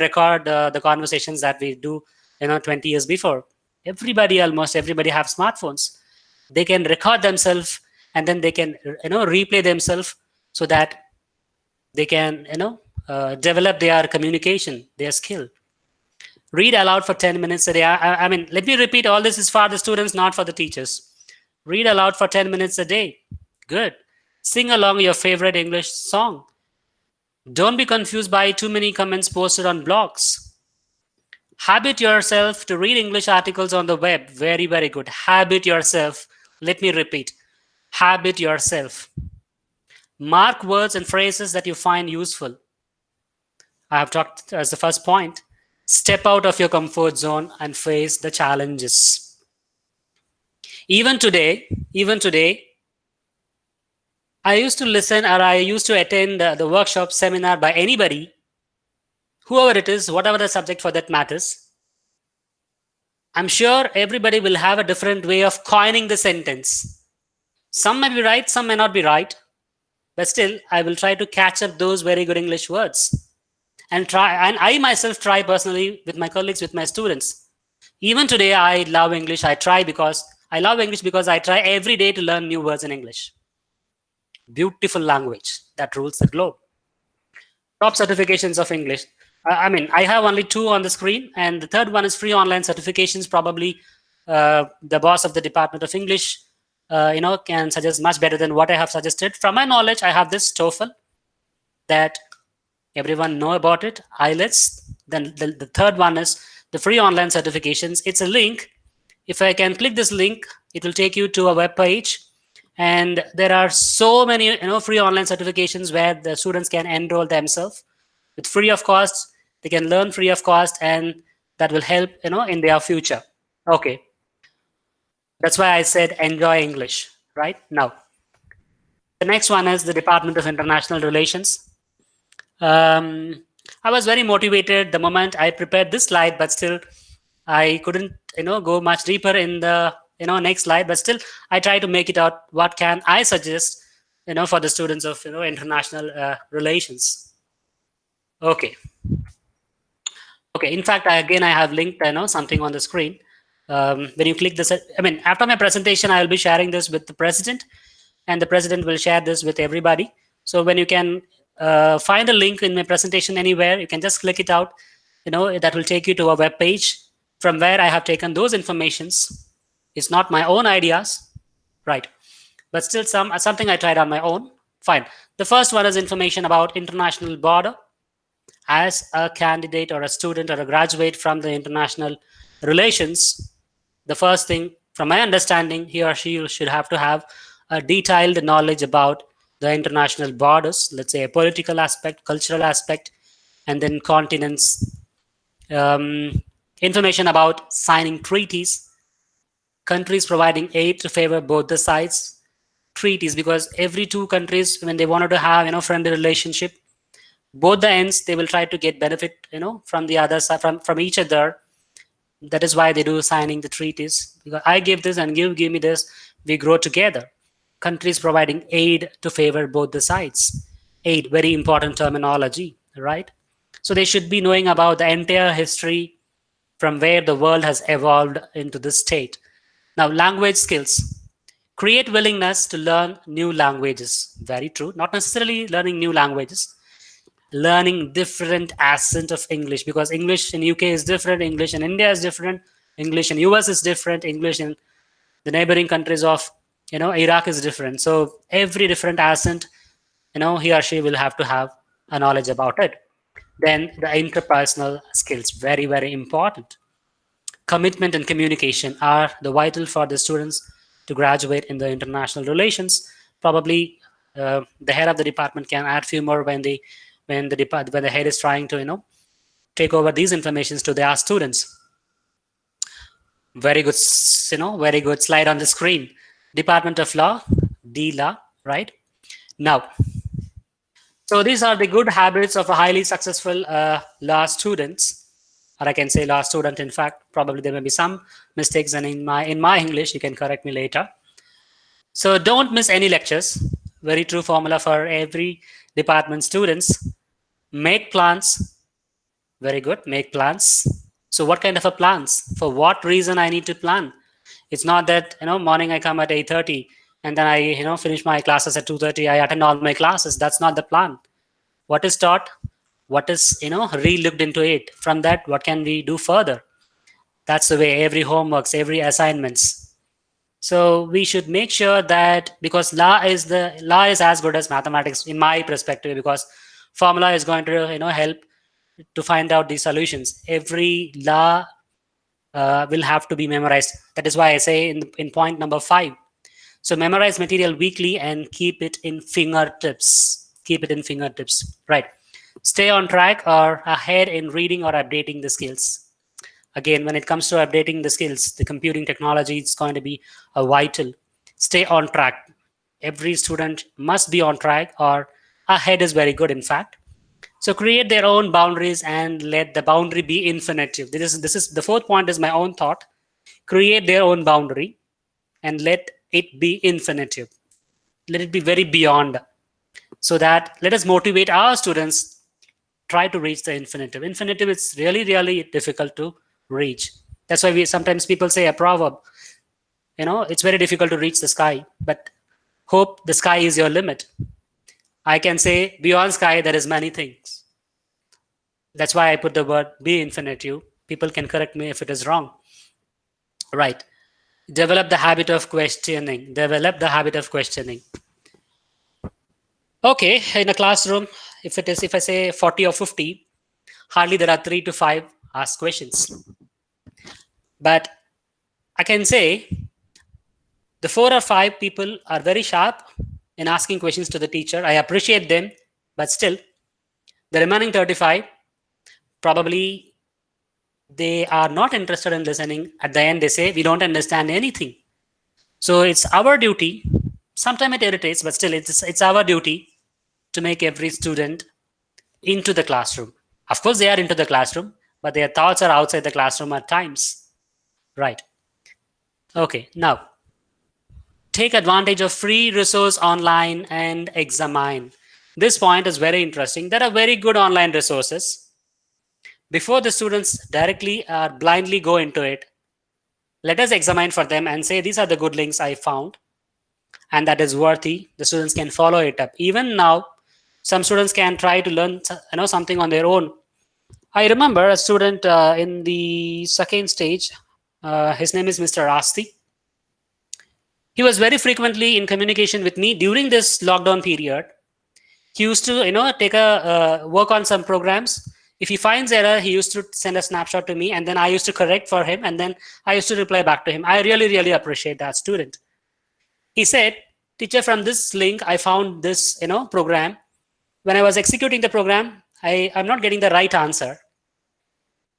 record the conversations that we do, 20 years before. Almost everybody have smartphones. They can record themselves and then they can, replay themselves so that they can, develop their communication, their skill. Read aloud for 10 minutes a day. I mean, let me repeat, all this is for the students, not for the teachers. Read aloud for 10 minutes a day. Good. Sing along your favorite English song. Don't be confused by too many comments posted on blogs. Habit yourself to read English articles on the web. Very, very good. Habit yourself. Let me repeat. Habit yourself. Mark words and phrases that you find useful. I have talked as the first point. Step out of your comfort zone and face the challenges. Even today, I used to listen or I used to attend the workshop seminar by anybody, whoever it is, whatever the subject for that matters. I'm sure everybody will have a different way of coining the sentence. Some may be right, some may not be right. but still I will try to catch up those very good English words and try. And I myself try personally with my colleagues, with my students. Even today, I love English. I love English because I try every day to learn new words in English. Beautiful language that rules the globe. Top certifications of English. I mean, I have only 2 on the screen, and the third one is free online certifications. Probably the boss of the Department of English, can suggest much better than what I have suggested. From my knowledge, I have this TOEFL that everyone know about it. IELTS. Then the third one is the free online certifications. It's a link. If I can click this link, it will take you to a web page, and there are so many free online certifications where the students can enroll themselves with free of cost. They can learn free of cost, and that will help in their future. Okay, that's why I said enjoy English. Right now, the next one is the Department of International Relations. I was very motivated the moment I prepared this slide, but still I couldn't go much deeper in the next slide. But still I try to make it out. What can I suggest for the students of international relations? Okay. In fact, I have linked something on the screen. When you click this, after my presentation, I will be sharing this with the president, and the president will share this with everybody. So when you can find a link in my presentation anywhere, you can just click it out. That will take you to a web page from where I have taken those informations. It's not my own ideas, right? But still something I tried on my own. Fine. The first one is information about international border. As a candidate or a student or a graduate from the international relations, the first thing, from my understanding, he or she should have to have a detailed knowledge about the international borders, let's say a political aspect, cultural aspect, and then continents. Information about signing treaties, countries providing aid to favor both the sides, treaties, because every 2 countries, when they wanted to have friendly relationship, both the ends, they will try to get benefit from the other side, from each other. That is why they do signing the treaties, because I give this and you give me this, we grow together. Countries providing aid to favor both the sides. Aid, very important terminology, right? So they should be knowing about the entire history from where the world has evolved into this state. Now, language skills. Create willingness to learn new languages. Very true. Not necessarily learning new languages. Learning different accent of English, because English in UK is different, English in India is different, English in US is different, English in the neighboring countries of Iraq is different. So every different accent, he or she will have to have a knowledge about it. Then the interpersonal skills, very, very important. Commitment and communication are the vital for the students to graduate in the international relations. Probably the head of the department can add few more when the head is trying to take over these informations to their students. Very good, very good slide on the screen. Department of Law, DLA, right? Now, so these are the good habits of a highly successful law students, or I can say law student. In fact, probably there may be some mistakes, and in my English, you can correct me later. So don't miss any lectures. Very true formula for every department students. Make plans. Very good. Make plans. So what kind of a plans? For what reason I need to plan? It's not that morning I come at 8:30 and then I finish my classes at 2:30. I attend all my classes. That's not the plan. What is taught? What is re-looked into it? From that, what can we do further? That's the way every homeworks, every assignments. So we should make sure that, because law is as good as mathematics in my perspective, because formula is going to help to find out the solutions. Every law will have to be memorized. That is why I say in point number 5. So memorize material weekly and keep it in fingertips. Keep it in fingertips, right? Stay on track or ahead in reading or updating the skills. Again, when it comes to updating the skills, the computing technology is going to be a vital. Stay on track. Every student must be on track, or ahead is very good, in fact. So create their own boundaries and let the boundary be infinitive. This is the 4th point, is my own thought. Create their own boundary and let it be infinitive. Let it be very beyond. so that let us motivate our students try to reach the infinitive. Infinitive is really, really difficult to reach. That's why sometimes people say a proverb, it's very difficult to reach the sky, but hope the sky is your limit. I can say beyond sky, there is many things. That's why I put the word be infinitive. People can correct me if it is wrong. Right. Develop the habit of questioning. Develop the habit of questioning. Okay, in a classroom, if I say 40 or 50, hardly there are 3 to 5 ask questions. But I can say the 4 or 5 people are very sharp in asking questions to the teacher. I appreciate them, but still, the remaining 35, probably they are not interested in listening. At the end, they say, we don't understand anything. So it's our duty. Sometimes it irritates, but still, it's our duty to make every student into the classroom. Of course, they are into the classroom, but their thoughts are outside the classroom at times. Right. Okay, now, take advantage of free resource online and examine. This point is very interesting. There are very good online resources. Before the students directly or blindly go into it, let us examine for them and say, these are the good links I found, and that is worthy. The students can follow it up. Even now, some students can try to learn something on their own. I remember a student in the second stage. His name is Mr. Asti. He was very frequently in communication with me during this lockdown period. He used to, take a work on some programs. If he finds error, he used to send a snapshot to me, and then I used to correct for him, and then I used to reply back to him. I really, really appreciate that student. He said, teacher, from this link, I found this, program. When I was executing the program, I'm not getting the right answer.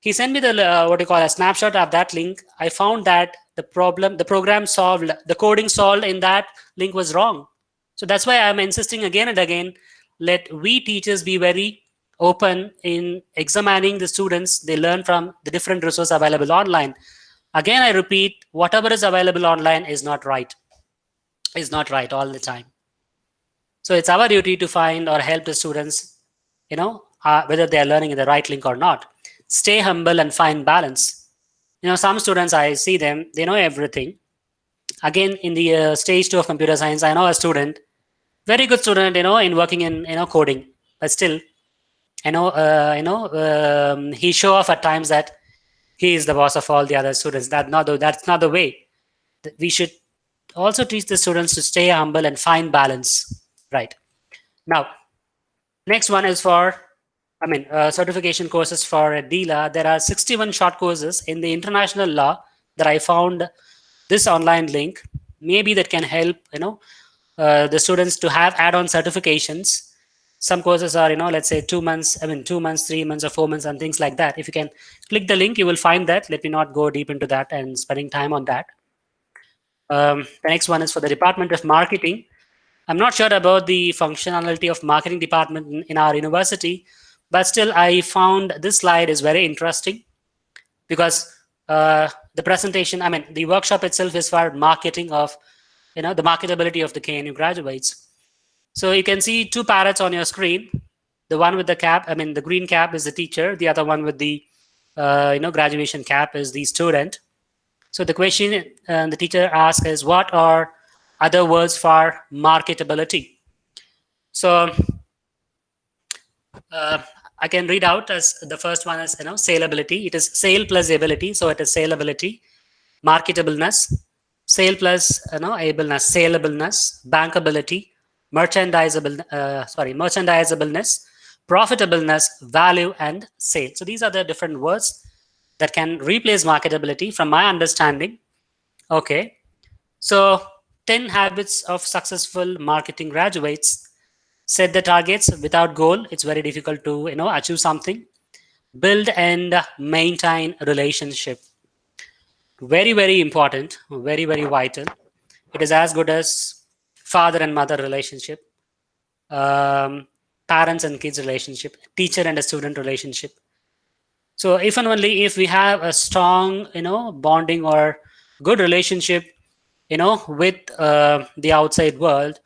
He sent me a snapshot of that link. I found that the program solved, the coding solved in that link was wrong. So that's why I'm insisting again and again, let we teachers be very open in examining the students. They learn from the different resources available online. Again, I repeat, whatever is available online is not right. Is not right all the time. So it's our duty to find or help the students, whether they are learning in the right link or not. Stay humble and find balance. Some students, I see them, they know everything. Again, in the stage 2 of computer science, I know a student, very good student, in working in, coding, but still, he show off at times that he is the boss of all the other students. That's not the way. We should also teach the students to stay humble and find balance. Right. Now, next one is for, certification courses for DILA. There are 61 short courses in the international law that I found this online link. Maybe that can help, the students to have add-on certifications. Some courses are, let's say 2 months, 2 months, 3 months, or 4 months, and things like that. If you can click the link, you will find that. Let me not go deep into that and spending time on that. The next one is for the Department of Marketing. I'm not sure about the functionality of marketing department in our university, but still I found this slide is very interesting because the presentation, the workshop itself is for marketing of, the marketability of the KNU graduates. So you can see 2 parrots on your screen. The one with the cap, the green cap is the teacher. The other one with the, graduation cap is the student. So the question the teacher asks is, what are other words for marketability? So I can read out as the first one is, saleability. It is sale plus ability. So it is saleability, marketableness, sale plus, ableness, salableness, bankability, merchandisableness, profitableness, value, and sale. So these are the different words that can replace marketability from my understanding. Okay. So 10 habits of successful marketing graduates. Set the targets. Without goal, it's very difficult to, achieve something. Build and maintain relationship. Very, very important. Very, very vital. It is as good as father and mother relationship, parents and kids relationship, teacher and a student relationship. So if and only if we have a strong, bonding or good relationship, with the outside world,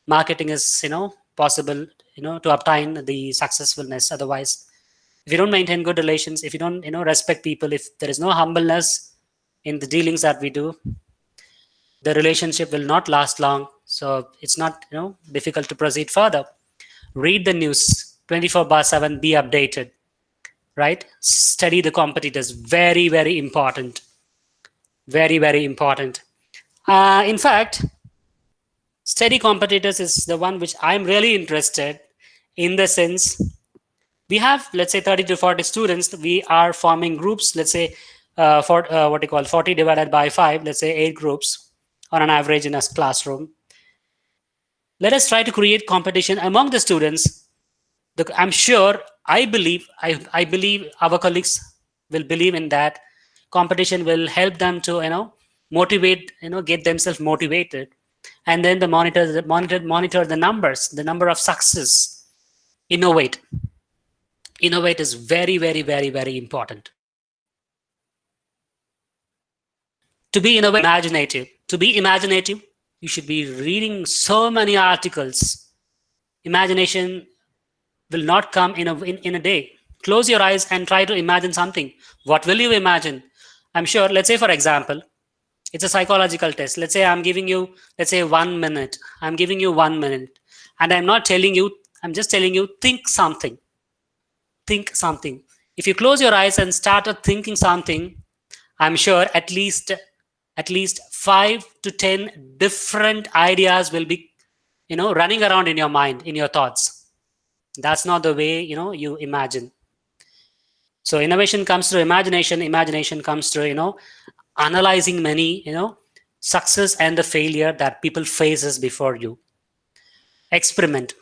marketing is, possible, to obtain the successfulness. Otherwise, if you don't maintain good relations, if you don't, respect people, if there is no humbleness in the dealings that we do, the relationship will not last long. So it's not, difficult to proceed further. Read the news 24/7, be updated, right? Study the competitors, very, very important. Very, very important. In fact, study competitors is the one which I'm really interested in, the sense we have, let's say, 30 to 40 students. We are forming groups, let's say, what you call 40 divided by 5, let's say 8 groups on an average in a classroom. Let us try to create competition among the students. I'm sure, I believe our colleagues will believe in that. Competition will help them to, motivate, get themselves motivated, and then monitor the numbers, the number of success. Innovate is very, very, very, very important. To be imaginative, you should be reading so many articles. Imagination will not come in a day. Close your eyes and try to imagine something. What will you imagine? I'm sure, let's say, for example, it's a psychological test. Let's say I'm giving you, 1 minute. I'm giving you 1 minute. And I'm not telling you, I'm just telling you, think something. Think something. If you close your eyes and start thinking something, I'm sure at least 5 to 10 different ideas will be, running around in your mind, in your thoughts. That's not the way, you imagine. So innovation comes through imagination. Imagination comes through, analyzing many, success and the failure that people faces before you. Experiment.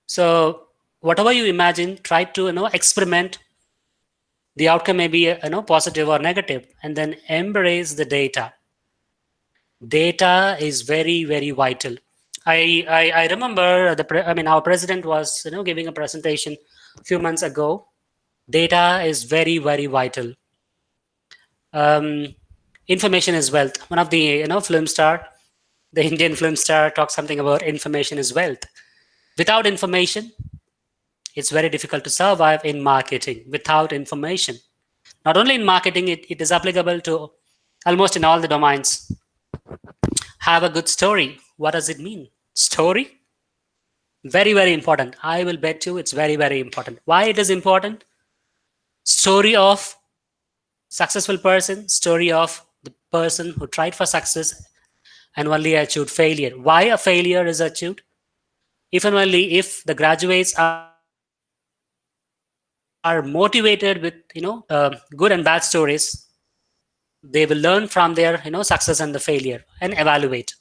So whatever you imagine, try to, experiment. The outcome may be, positive or negative, and then embrace the data. Data is very, very vital. I remember our president was, giving a presentation a few months ago. Data is very, very vital. Information is wealth. One of the, film star, the Indian film star, talks something about information is wealth. Without information, it's very difficult to survive in marketing. Without information, not only in marketing, it is applicable to almost in all the domains. Have a good story. What does it mean? Story? Very, very important. I will bet you it's very, very important. Why it is important? Story of successful person, story of the person who tried for success and only achieved failure. Why a failure is achieved? If and only if the graduates are motivated with, good and bad stories, they will learn from their, success and the failure and evaluate.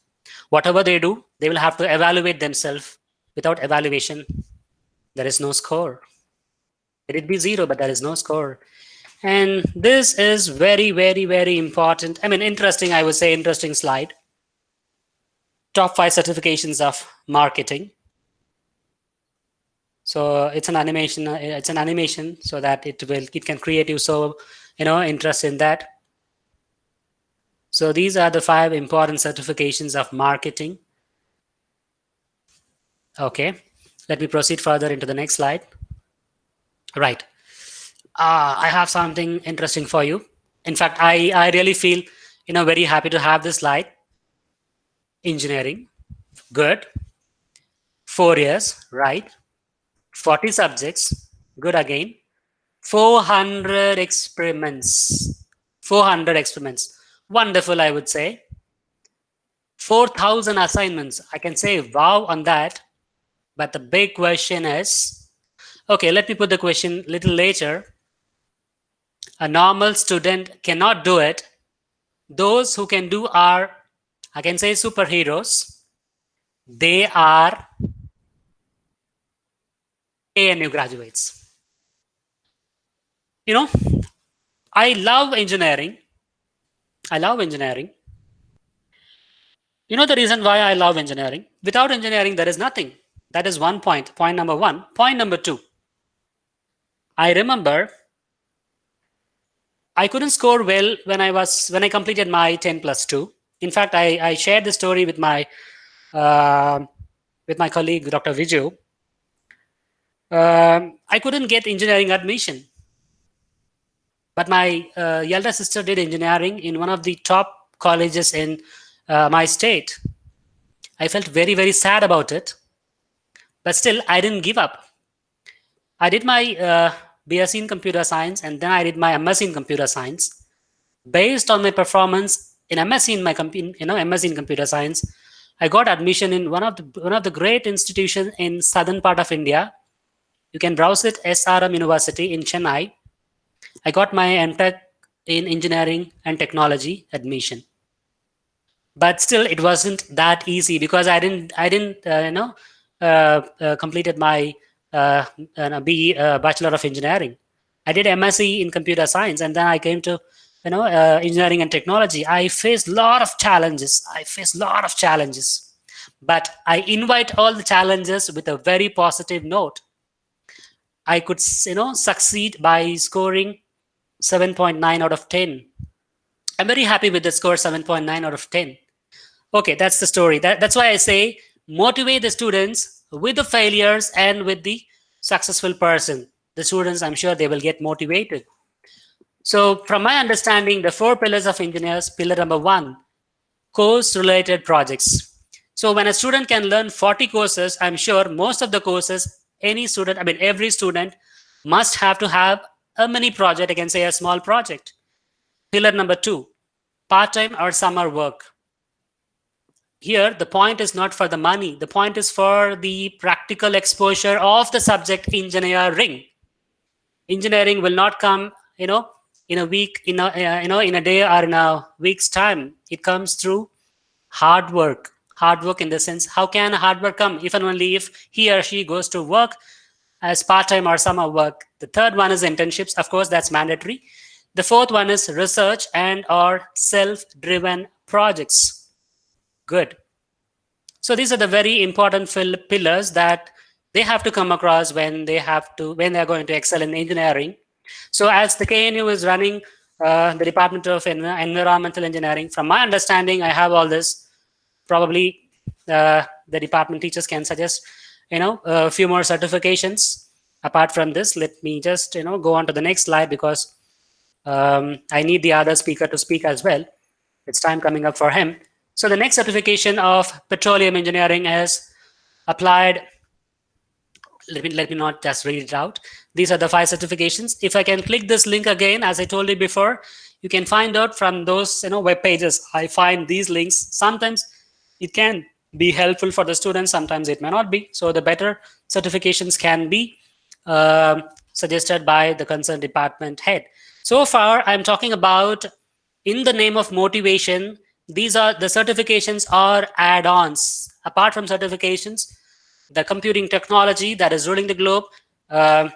Whatever they do, they will have to evaluate themselves. Without evaluation, there is no score. Let it be 0, but there is no score. And this is very, very, very important. Interesting, I would say, interesting slide. Top 5 certifications of marketing. So it's an animation. It's an animation so that it can create you interest in that. So these are the 5 important certifications of marketing. Okay, let me proceed further into the next slide. Right. I have something interesting for you. In fact, I really feel, very happy to have this slide. Engineering, good. 4 years, right? 40 subjects, good again. 400 experiments. 400 experiments. Wonderful, I would say. 4,000 assignments. I can say wow on that. But the big question is, okay, let me put the question a little later. A normal student cannot do it. Those who can do are, I can say, superheroes. They are ANU graduates. I love engineering. I love engineering. You know the reason why I love engineering? Without engineering, there is nothing. That is one point. Point number 1. Point number 2. I remember I couldn't score well when I completed my 10+2. In fact, I shared the story with my with my colleague, Dr. Viju, I couldn't get engineering admission. But my elder sister did engineering in one of the top colleges in my state. I felt very, very sad about it. But still, I didn't give up. I did my BSc in computer science, and then I did my MSc in computer science. Based on my performance in MSc in MSc in computer science, I got admission in one of the great institutions in southern part of India. You can browse it, SRM University in Chennai. I got my MTech in engineering and technology admission. But still, it wasn't that easy because I didn't completed my BE, Bachelor of Engineering. I did MSc in computer science, and then I came to engineering and technology. I faced a lot of challenges. But I invite all the challenges with a very positive note. I could succeed by scoring 7.9 out of 10. I'm very happy with the score 7.9 out of 10. Okay, that's the story. That's why I say motivate the students with the failures and with the successful person. The students, I'm sure they will get motivated. So from my understanding, the 4 pillars of engineers, pillar number 1, course-related projects. So when a student can learn 40 courses, I'm sure most of the courses, every student must have to have a mini project, I can say a small project. Pillar number 2, part-time or summer work. Here, the point is not for the money. The point is for the practical exposure of the subject engineering. Engineering will not come, in a week, in a day or in a week's time. It comes through hard work. Hard work in the sense, how can hard work come if and only if he or she goes to work as part-time or summer work? The third one is internships. Of course, that's mandatory. The fourth one is research and or self-driven projects. Good. So these are the very important pillars that they have to come across when they're going to excel in engineering. So as the KNU is running the Department of Environmental Engineering, from my understanding, I have all this. Probably the department teachers can suggest, a few more certifications. Apart from this, let me just, go on to the next slide because I need the other speaker to speak as well. It's time coming up for him. So the next certification of petroleum engineering is applied. Let me not just read it out. These are the 5 certifications. If I can click this link again, as I told you before, you can find out from those web pages. I find these links. Sometimes it can be helpful for the students. Sometimes it may not be. So the better certifications can be suggested by the concerned department head. So far, I'm talking about in the name of motivation. These are the certifications are add-ons. Apart from certifications, the computing technology that is ruling the globe, the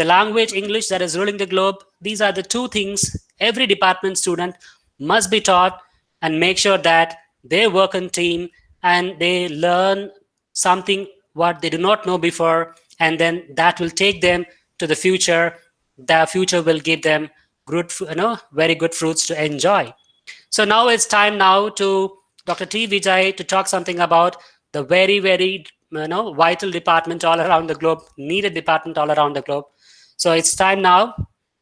language English that is ruling the globe. These are the 2 things every department student must be taught, and make sure that they work in team and they learn something what they do not know before, and then that will take them to the future. The future will give them good, very good fruits to enjoy. So now it's time now to Dr. T. Vijay to talk something about the very, very vital department all around the globe, needed department all around the globe. So it's time now,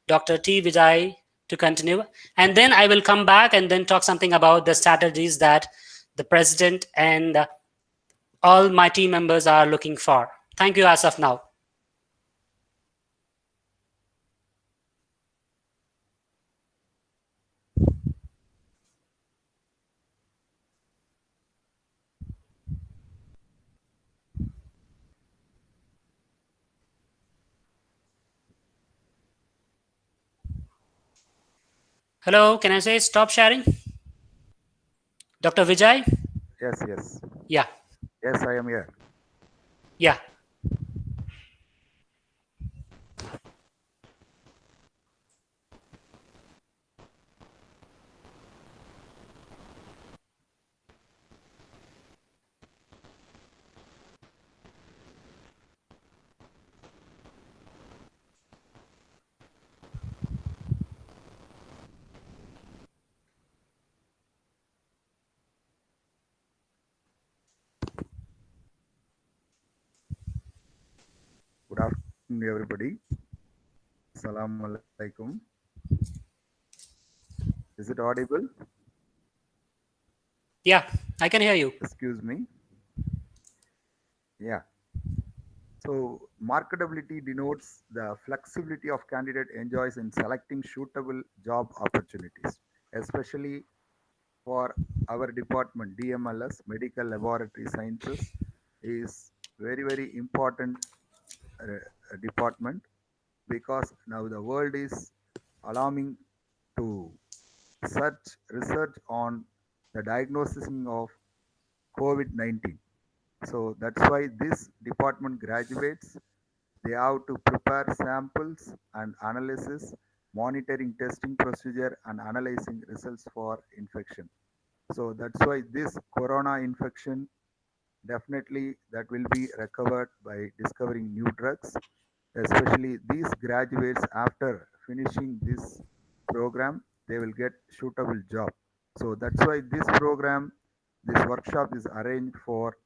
Dr. T. Vijay, to continue. And then I will come back and then talk something about the strategies that the president and all my team members are looking for. Thank you as of now. Hello, can I say stop sharing? Dr. Vijay? Yes, yes. Yeah. Yes, I am here. Yeah. Everybody. Salam alaikum. Is it audible? Yeah, I can hear you. Excuse me. Yeah. So marketability denotes the flexibility of candidate enjoys in selecting suitable job opportunities, especially for our department DMLS, Medical Laboratory Sciences, is very important department because now the world is alarming to research on the diagnosing of COVID-19. So that's why this department graduates, they have to prepare samples and analysis, monitoring testing procedure and analyzing results for infection. So that's why this corona infection definitely that will be recovered by discovering new drugs, especially these graduates after finishing this program, they will get suitable job. So that's why this workshop is arranged for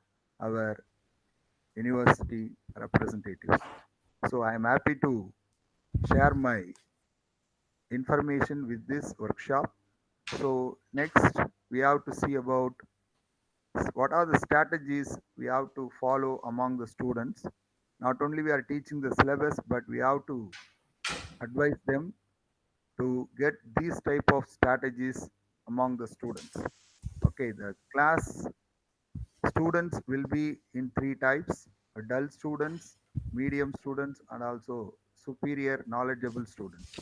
our university representatives. So I am happy to share my information with this workshop. So next we have to see about what are the strategies we have to follow among the students. Not only we are teaching the syllabus, but we have to advise them to get these type of strategies among the students. Okay, the class students will be in three types: adult students, medium students, and also superior knowledgeable students.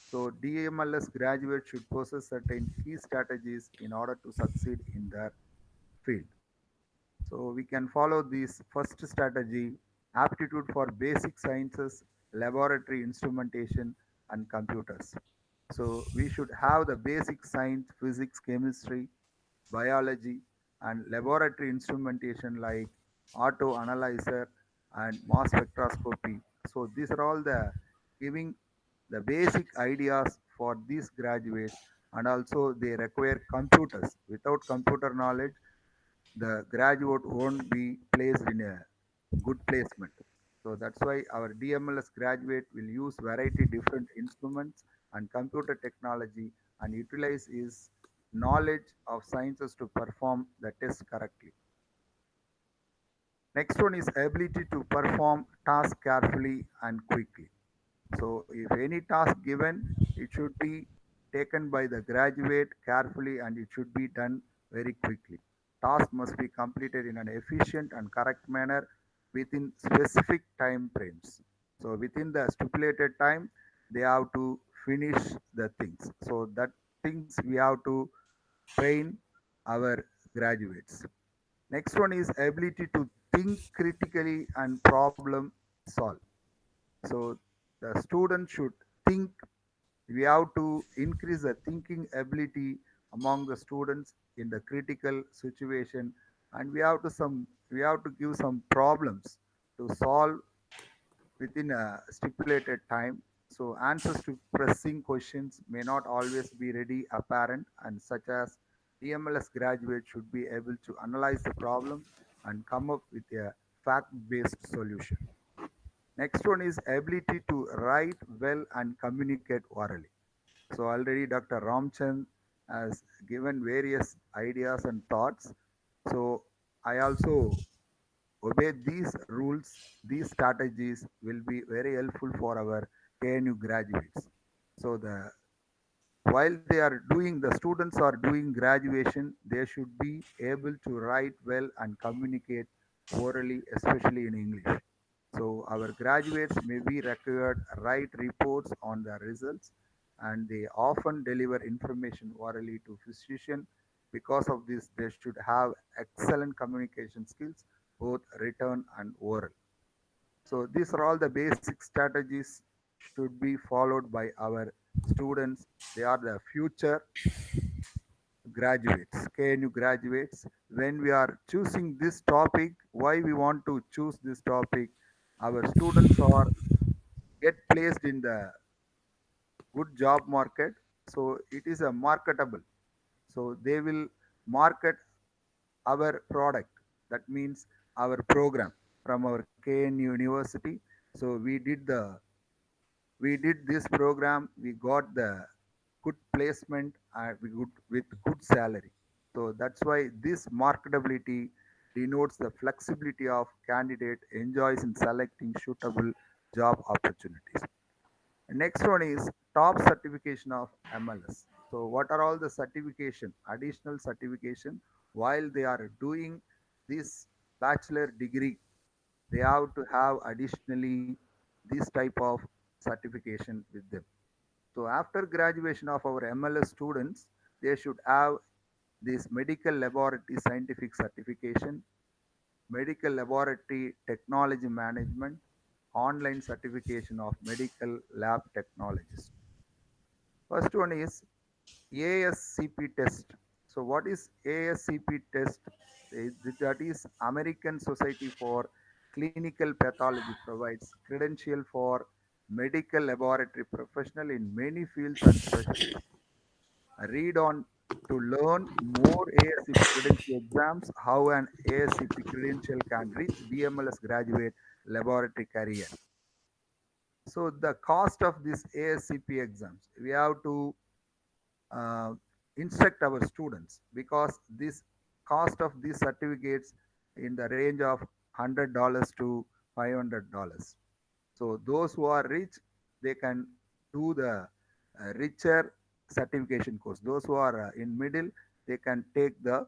So DMLS graduates should possess certain key strategies in order to succeed in their field. So we can follow this first strategy: aptitude for basic sciences, laboratory instrumentation, and computers. So we should have the basic science, physics, chemistry, biology, and laboratory instrumentation like auto analyzer and mass spectroscopy. So these are all the giving the basic ideas for these graduates, and also they require computers. Without computer knowledge, the graduate won't be placed in a good placement. So that's why our DMLS graduate will use variety different instruments and computer technology and utilize his knowledge of sciences to perform the test correctly. Next one is ability to perform task carefully and quickly. So if any task given, it should be taken by the graduate carefully and it should be done very quickly. Task must be completed in an efficient and correct manner within specific time frames. So within the stipulated time, they have to finish the things. So that things we have to train our graduates. Next one is ability to think critically and problem solve. So the student should think. We have to increase the thinking ability among the students in the critical situation, and we have to give some problems to solve within a stipulated time. So answers to pressing questions may not always be ready apparent, and such as DMLS graduates should be able to analyze the problem and come up with a fact-based solution. Next one is ability to write well and communicate orally. So already Dr. Ramchand has given various ideas and thoughts. So I also obey these rules. These strategies will be very helpful for our KNU graduates. So while they are doing, the students are doing graduation, they should be able to write well and communicate orally, especially in English. So our graduates may be required write reports on their results, and they often deliver information orally to physician. Because of this, they should have excellent communication skills, both written and oral. So these are all the basic strategies should be followed by our students. They are the future graduates, KNU graduates. When we are choosing this topic, why we want to choose this topic? Our students are get placed in the good job market, so it is a marketable. So they will market our product. That means our program from our KNU University. So we did this program. We got the good placement with good salary. So that's why this marketability denotes the flexibility of candidate enjoys in selecting suitable job opportunities. Next one is top certification of MLS. So what are all the certification, additional certification while they are doing this bachelor degree? They have to have additionally this type of certification with them. So after graduation of our MLS students, they should have this medical laboratory scientific certification, medical laboratory technology management, online certification of medical lab technologist. First one is ASCP test. So what is ASCP test? That is American Society for Clinical Pathology provides credential for medical laboratory professional in many fields and specialties. Read on to learn more ASCP credential exams, how an ASCP credential can reach BMLS graduate laboratory career. So the cost of these ASCP exams, we have to uh, instruct our students because this cost of these certificates in the range of $100 to $500. So those who are rich, they can do the richer certification course. Those who are in middle, they can take the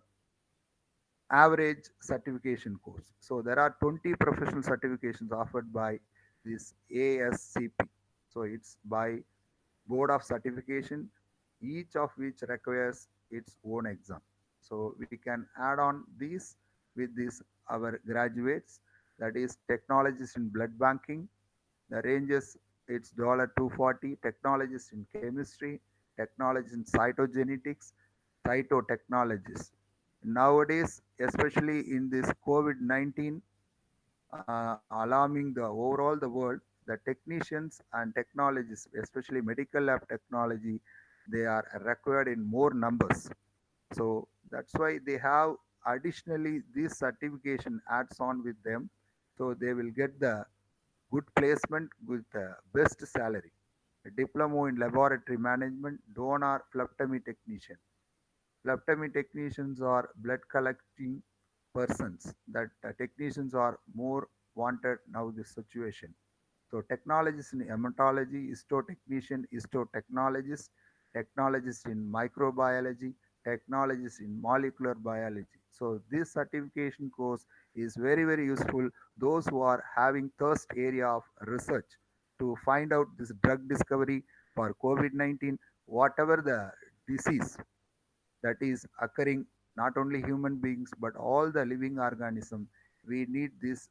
average certification course. So there are 20 professional certifications offered by this ASCP. So it's by board of certification, each of which requires its own exam. So we can add on these with this our graduates, that is technologists in blood banking. The ranges it's $240, technologists in chemistry, technologists in cytogenetics, cytotechnologists. Nowadays, especially in this COVID-19 alarming the overall the world, the technicians and technologists, especially medical lab technology, they are required in more numbers. So that's why they have additionally this certification adds on with them. So they will get the good placement with the best salary. A diploma in laboratory management, donor phlebotomy technician. Phlebotomy technicians are blood collecting persons. That technicians are more wanted now this situation. So technologists in hematology, histotechnician, histotechnologist, technologists in microbiology, technologists in molecular biology. So this certification course is very, very useful. Those who are having thirst area of research to find out this drug discovery for COVID-19, whatever the disease that is occurring, not only human beings but all the living organism, we need this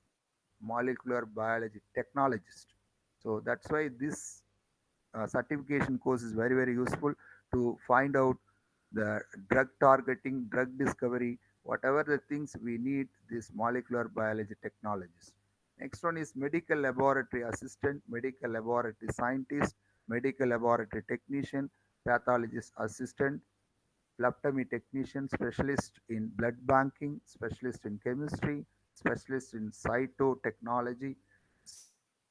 molecular biology technologist. So that's why this certification course is very, very useful to find out the drug targeting, drug discovery, whatever the things we need, this molecular biology technologies. Next one is medical laboratory assistant, medical laboratory scientist, medical laboratory technician, pathologist assistant, phlebotomy technician, specialist in blood banking, specialist in chemistry, specialist in cytotechnology,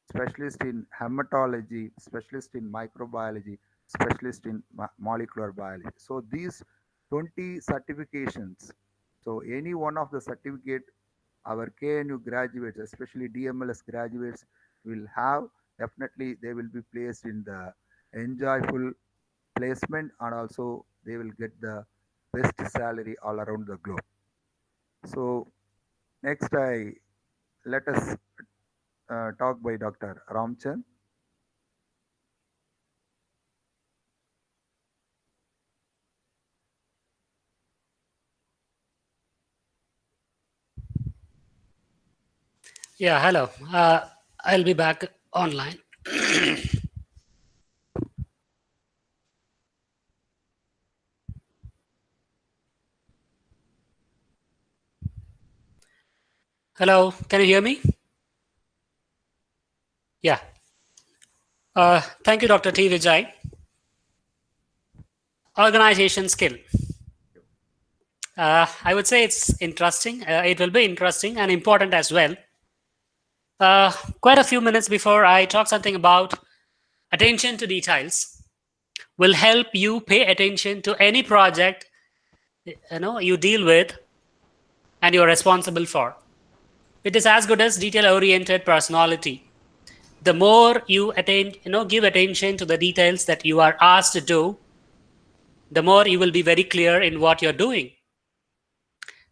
specialist in hematology, specialist in microbiology, specialist in molecular biology. So these 20 certifications, so any one of the certificate our KNU graduates, especially DMLS graduates, will have, definitely they will be placed in the enjoyable placement and also they will get the best salary all around the globe. So next I let us talk by Dr. Ramchand. Yeah, hello. I'll be back online. Hello, can you hear me? Yeah. Thank you, Dr. T. Vijay. Organization skill. I would say it's interesting. It will be interesting and important as well. quite a few minutes before I talk something about attention to details will help you pay attention to any project you deal with and you're responsible for. It is as good as detail-oriented personality. The more you give attention to the details that you are asked to do, the more you will be very clear in what you're doing.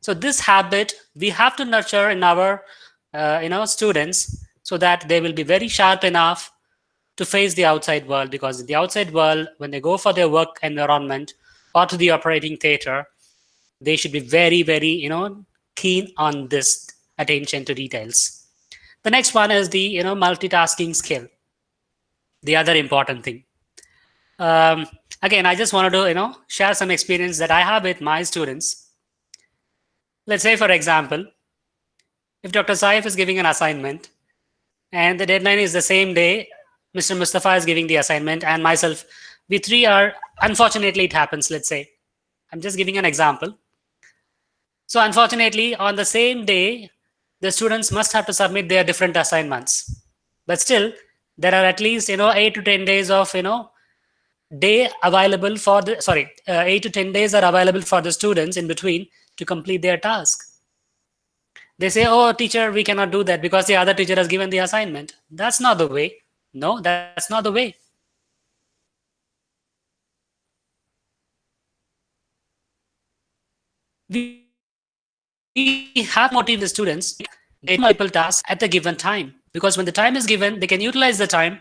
So this habit we have to nurture in our students so that they will be very sharp enough to face the outside world, because in the outside world, when they go for their work environment or to the operating theater, they should be very, very keen on this attention to details. The next one is the multitasking skill, the other important thing. Again, I just wanted to share some experience that I have with my students. Let's say, for example, if Dr. Saif is giving an assignment and the deadline is the same day, Mr. Mustafa is giving the assignment, and myself, we three are, unfortunately it happens, let's say. I'm just giving an example. So unfortunately, on the same day, the students must have to submit their different assignments. But still, there are at least 8 to 10 days of day available for the 8 to 10 days are available for the students in between to complete their task. They say, oh, teacher, we cannot do that because the other teacher has given the assignment. That's not the way. No, that's not the way. We have to motivate the students to get multiple tasks at a given time, because when the time is given, they can utilize the time.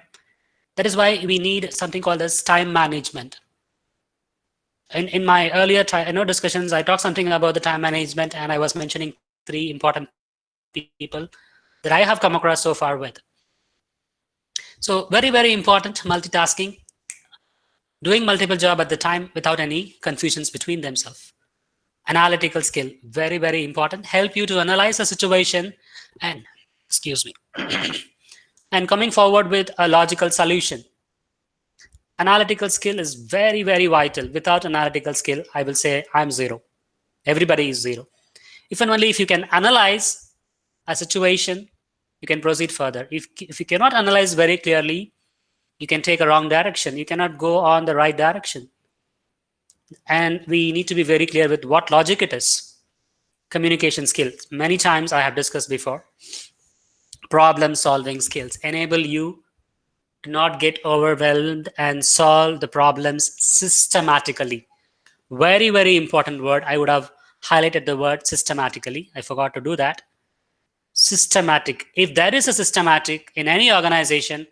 That is why we need something called as time management. And in my earlier discussions, I talked something about the time management, and I was mentioning 3 important people that I have come across so far with. So very, very important, multitasking, doing multiple jobs at the time without any confusions between themselves. Analytical skill, very, very important, help you to analyze a situation and, and coming forward with a logical solution. Analytical skill is very, very vital. Without analytical skill, I will say I'm 0. Everybody is 0. If and only if you can analyze a situation, you can proceed further. If you cannot analyze very clearly, you can take a wrong direction. You cannot go on the right direction. And we need to be very clear with what logic it is. Communication skills. Many times I have discussed before. Problem solving skills enable you to not get overwhelmed and solve the problems systematically. Very, very important word. I would have highlighted the word systematically. I forgot to do that. Systematic. If there is a systematic in any organization,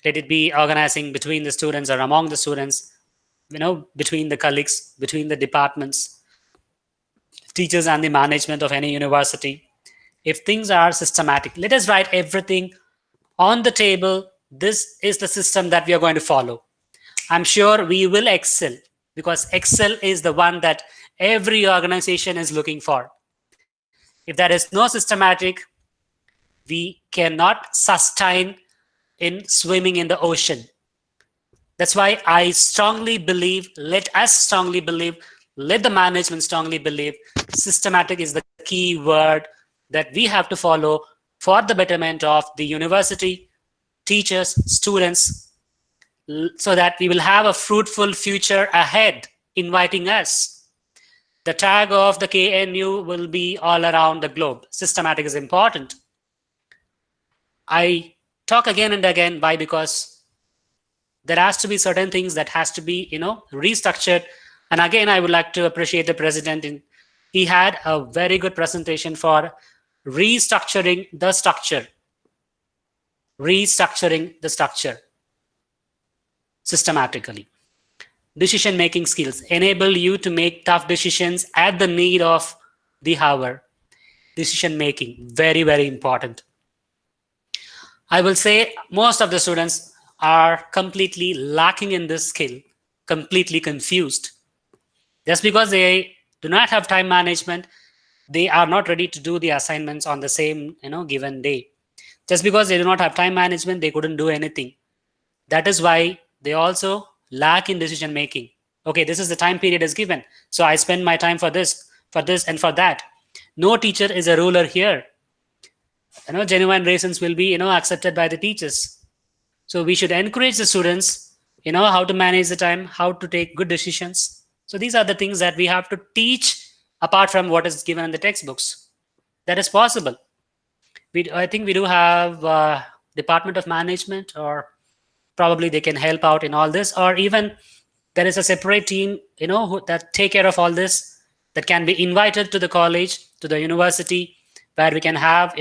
let it be organizing between the students or among the students, between the colleagues, between the departments, teachers and the management of any university. If things are systematic, let us write everything on the table. This is the system that we are going to follow. I'm sure we will excel, because Excel is the one that every organization is looking for. If there is no systematic, we cannot sustain in swimming in the ocean. That's why I strongly believe, let us strongly believe, let the management strongly believe, systematic is the key word that we have to follow for the betterment of the university, teachers, students, so that we will have a fruitful future ahead inviting us. The tag of the KNU will be all around the globe. Systematic is important. I talk again and again. Why? Because there has to be certain things that has to be, restructured. And again, I would like to appreciate the president. He had a very good presentation for restructuring the structure. Restructuring the structure systematically. Decision-making skills enable you to make tough decisions at the need of the hour. Decision-making, very, very important. I will say most of the students are completely lacking in this skill, completely confused. Just because they do not have time management, they are not ready to do the assignments on the same given day. Just because they do not have time management, they couldn't do anything. That is why they also lack in decision making. Okay, this is the time period is given, so I spend my time for this, and for that. No teacher is a ruler here. genuine reasons will be accepted by the teachers. So we should encourage the students how to manage the time, how to take good decisions. So these are the things that we have to teach apart from what is given in the textbooks. That is possible. I think we do have Department of Management, or probably they can help out in all this, or even there is a separate team that take care of all this, that can be invited to the college, to the university, where we can have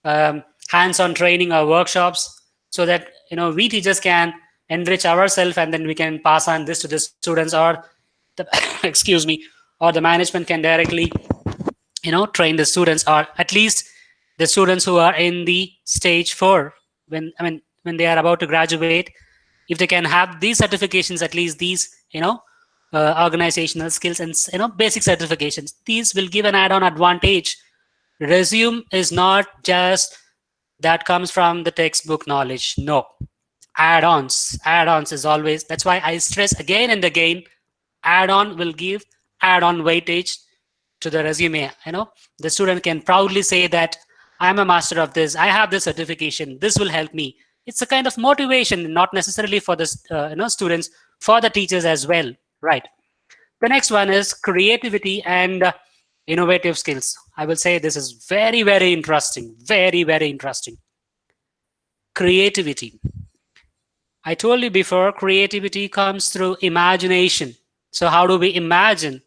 hands-on training or workshops, so that we teachers can enrich ourselves, and then we can pass on this to the students, or the excuse me, or the management can directly train the students, or at least the students who are in the stage 4, when they are about to graduate, if they can have these certifications, at least these organizational skills and basic certifications, these will give an add-on advantage. Resume is not just that comes from the textbook knowledge. No, add-ons is always, that's why I stress again and again, add-on will give add-on weightage to the resume. The student can proudly say that I'm a master of this, I have this certification, this will help me. It's a kind of motivation, not necessarily for the students, for the teachers as well, right? The next one is creativity and innovative skills. I will say this is very, very interesting, very, very interesting. Creativity. I told you before, creativity comes through imagination. So how do we imagine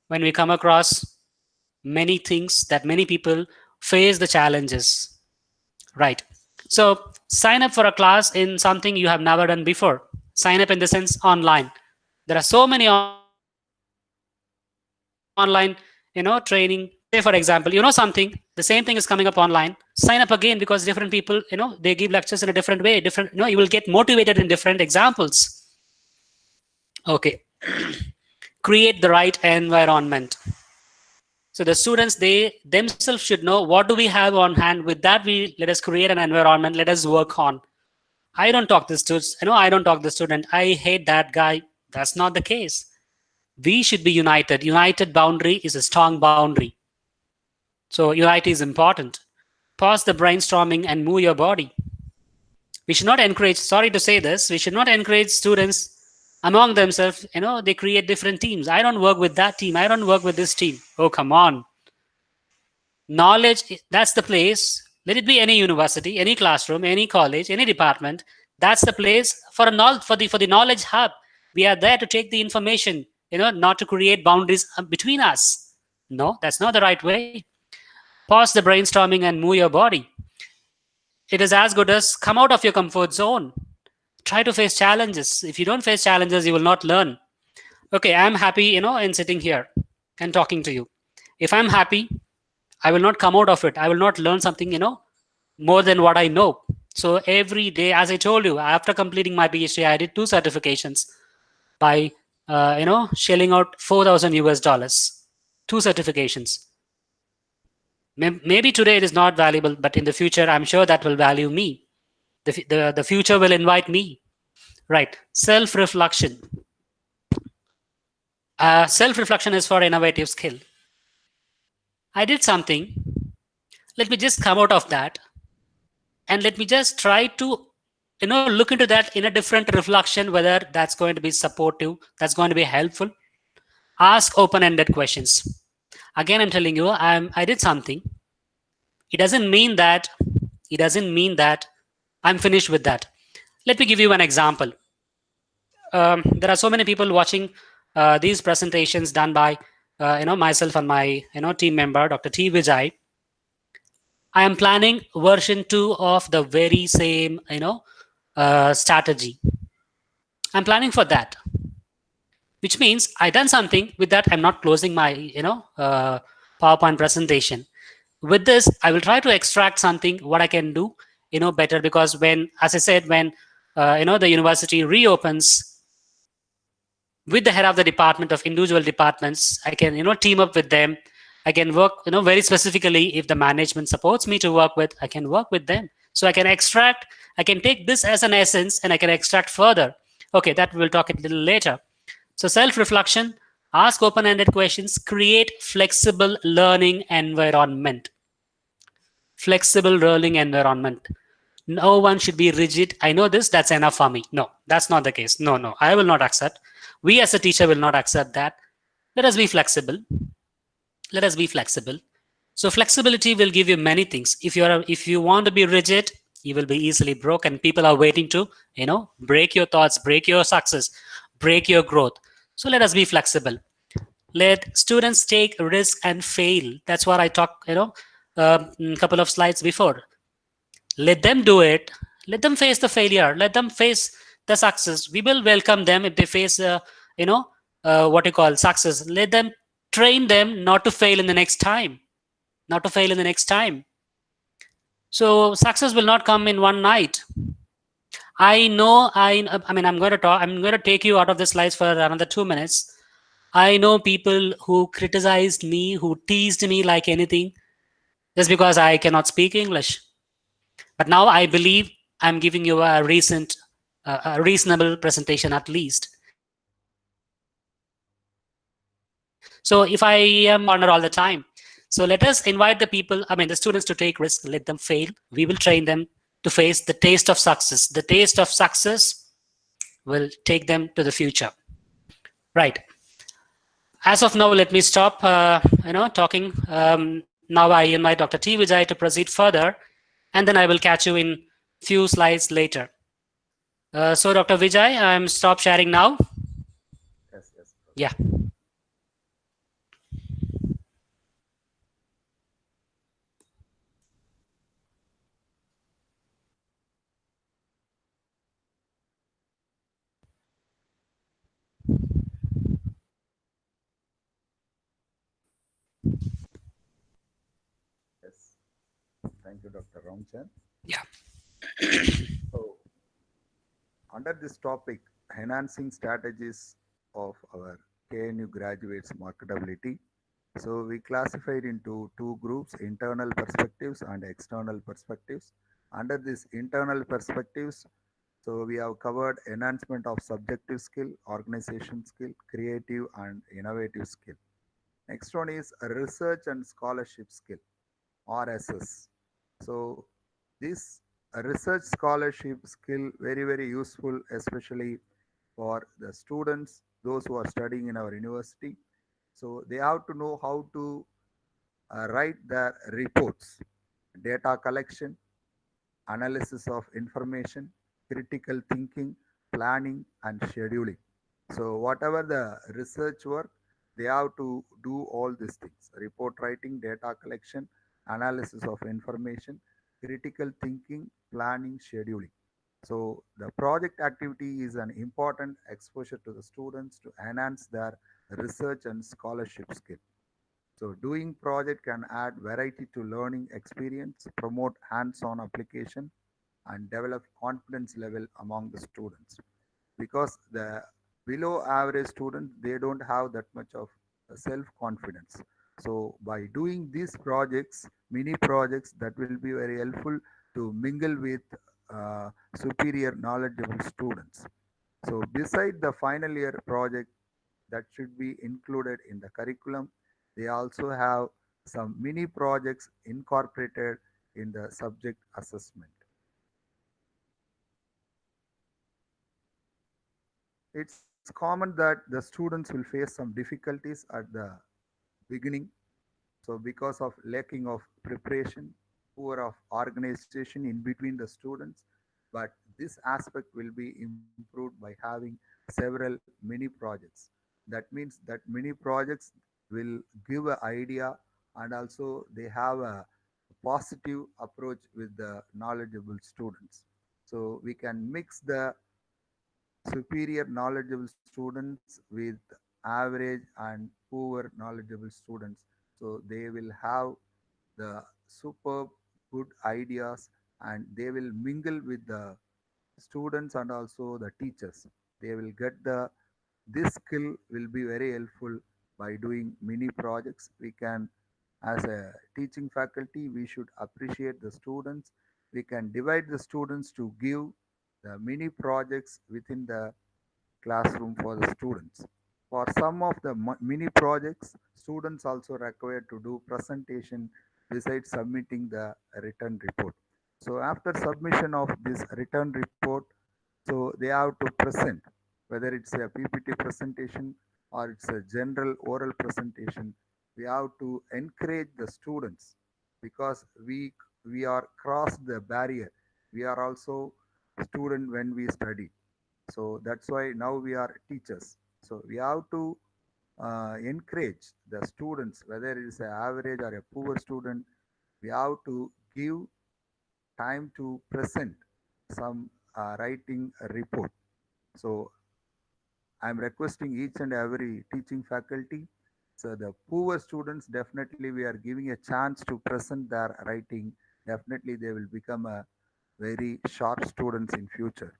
when we come across many things that many people face the challenges, right? So sign up for a class in something you have never done before. Sign up in the sense online. There are so many online training. Say for example, something, the same thing is coming up online. Sign up again, because different people they give lectures in a different way, different you will get motivated in different examples. Okay. Create the right environment. So the students, they themselves should know what do we have on hand. With that, let us create an environment, let us work on. I don't talk to the students, I don't talk to the student, I hate that guy. That's not the case. We should be united. United boundary is a strong boundary. So unity is important. Pause the brainstorming and move your body. We should not encourage, sorry to say this, we should not encourage students among themselves, they create different teams. I don't work with that team, I don't work with this team. Oh, come on. Knowledge, that's the place. Let it be any university, any classroom, any college, any department. That's the place for the knowledge hub. We are there to take the information, not to create boundaries between us. No, that's not the right way. Pause the brainstorming and move your body. It is as good as come out of your comfort zone. Try to face challenges. If you don't face challenges, you will not learn. Okay, I'm happy, in sitting here and talking to you. If I'm happy, I will not come out of it. I will not learn something, more than what I know. So every day, as I told you, after completing my PhD, I did 2 certifications by, shelling out $4,000. 2 certifications. Maybe today it is not valuable, but in the future, I'm sure that will value me. The future will invite me, right? Self-reflection. Self-reflection is for innovative skill. I did something. Let me just come out of that, and let me just try to, look into that in a different reflection, whether that's going to be supportive, that's going to be helpful. Ask open-ended questions. Again, I'm telling you, I did something. It doesn't mean that I'm finished with that. Let me give you an example. There are so many people watching these presentations done by myself and my team member, Dr. T. Vijay. I am planning version 2 of the very same strategy. I'm planning for that, which means I done something. With that, I'm not closing my PowerPoint presentation. With this, I will try to extract something what I can do better, because when, as I said, when the university reopens, with the head of the department, of individual departments, I can team up with them. I can work very specifically. If the management supports me to work with, I can work with them. So I can extract, I can take this as an essence and I can extract further. Okay, that we'll talk a little later. So self-reflection, ask open-ended questions, create flexible learning environment. flexible learning environment. No one should be rigid. I know this, that's enough for me. No, that's not the case. No, no, I will not accept. We as a teacher will not accept that. Let us be flexible. Let us be flexible. So flexibility will give you many things. If you want to be rigid, you will be easily broke, and people are waiting to, break your thoughts, break your success, break your growth. So let us be flexible. Let students take risk and fail. That's what I talked, a couple of slides before. Let them do it. Let them face the failure. Let them face the success. We will welcome them if they face, what you call success. Let them train them not to fail in the next time. Not to fail in the next time. So success will not come in one night. I know. I mean, I'm going to talk. I'm going to take you out of the slides for another 2 minutes. I know people who criticized me, who teased me like anything, just because I cannot speak English. But now I believe I'm giving you a reasonable presentation at least. So if I am corner all the time, so let us invite the students to take risks, let them fail. We will train them to face the taste of success. The taste of success will take them to the future. Right. As of now, let me stop, talking. Now I invite Dr. T. Vijay to proceed further, and then I will catch you in few slides later. So Dr. Vijay, I'm stop sharing now. Yes, yes. Yeah. Yes. Thank you, Dr. Ramchan. Yeah. So, under this topic, enhancing strategies of our KNU graduates' marketability. So, we classified into two groups, internal perspectives and external perspectives. Under this internal perspectives, so we have covered enhancement of subjective skill, organization skill, creative and innovative skill. Next one is research and scholarship skill, RSS. So this research scholarship skill very useful, especially for the students, those who are studying in our university. So they have to know how to write their reports, data collection, analysis of information, critical thinking, planning, and scheduling. So, whatever the research work, they have to do all these things: report writing, data collection, analysis of information, critical thinking, planning, scheduling. So, the project activity is an important exposure to the students to enhance their research and scholarship skill. So doing project can add variety to learning experience, promote hands-on application, and develop confidence level among the students. Because the below average students, they don't have that much of self-confidence. So by doing these projects, mini projects, that will be very helpful to mingle with superior knowledgeable students. So beside the final year project that should be included in the curriculum, they also have some mini projects incorporated in the subject assessment. It's common that the students will face some difficulties at the beginning. So because of lacking of preparation, poor of organization in between the students, but this aspect will be improved by having several mini projects. That means that mini projects will give an idea, and also they have a positive approach with the knowledgeable students. So we can mix the superior knowledgeable students with average and poor knowledgeable students. So they will have the superb good ideas, and they will mingle with the students and also the teachers. They will get the this skill will be very helpful by doing mini projects. We can, as a teaching faculty, we should appreciate the students. We can divide the students to give the mini projects within the classroom for the students. For some of the mini projects, students also required to do presentation besides submitting the written report. So after submission of this written report, so they have to present, whether it's a PPT presentation or it's a general oral presentation. We have to encourage the students because we are crossed the barrier. We are also student when we study. So that's why now we are teachers. So we have to encourage the students, whether it is an average or a poor student, we have to give time to present some writing a report. So I'm requesting each and every teaching faculty. So the poor students, definitely we are giving a chance to present their writing. Definitely they will become a very sharp students in future.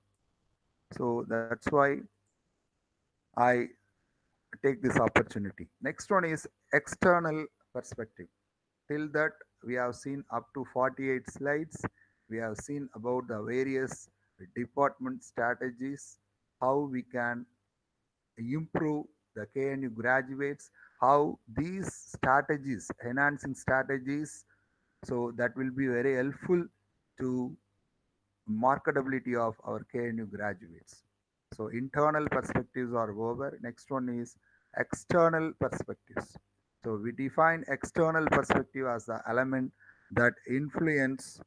So that's why I take this opportunity. Next one is external perspective. Till that, we have seen up to 48 slides. We have seen about the various department strategies, how we can improve the KNU graduates, how these strategies, enhancing strategies, so that will be very helpful to marketability of our KNU graduates. So internal perspectives are over. Next one is external perspectives. So we define external perspective as the element that influence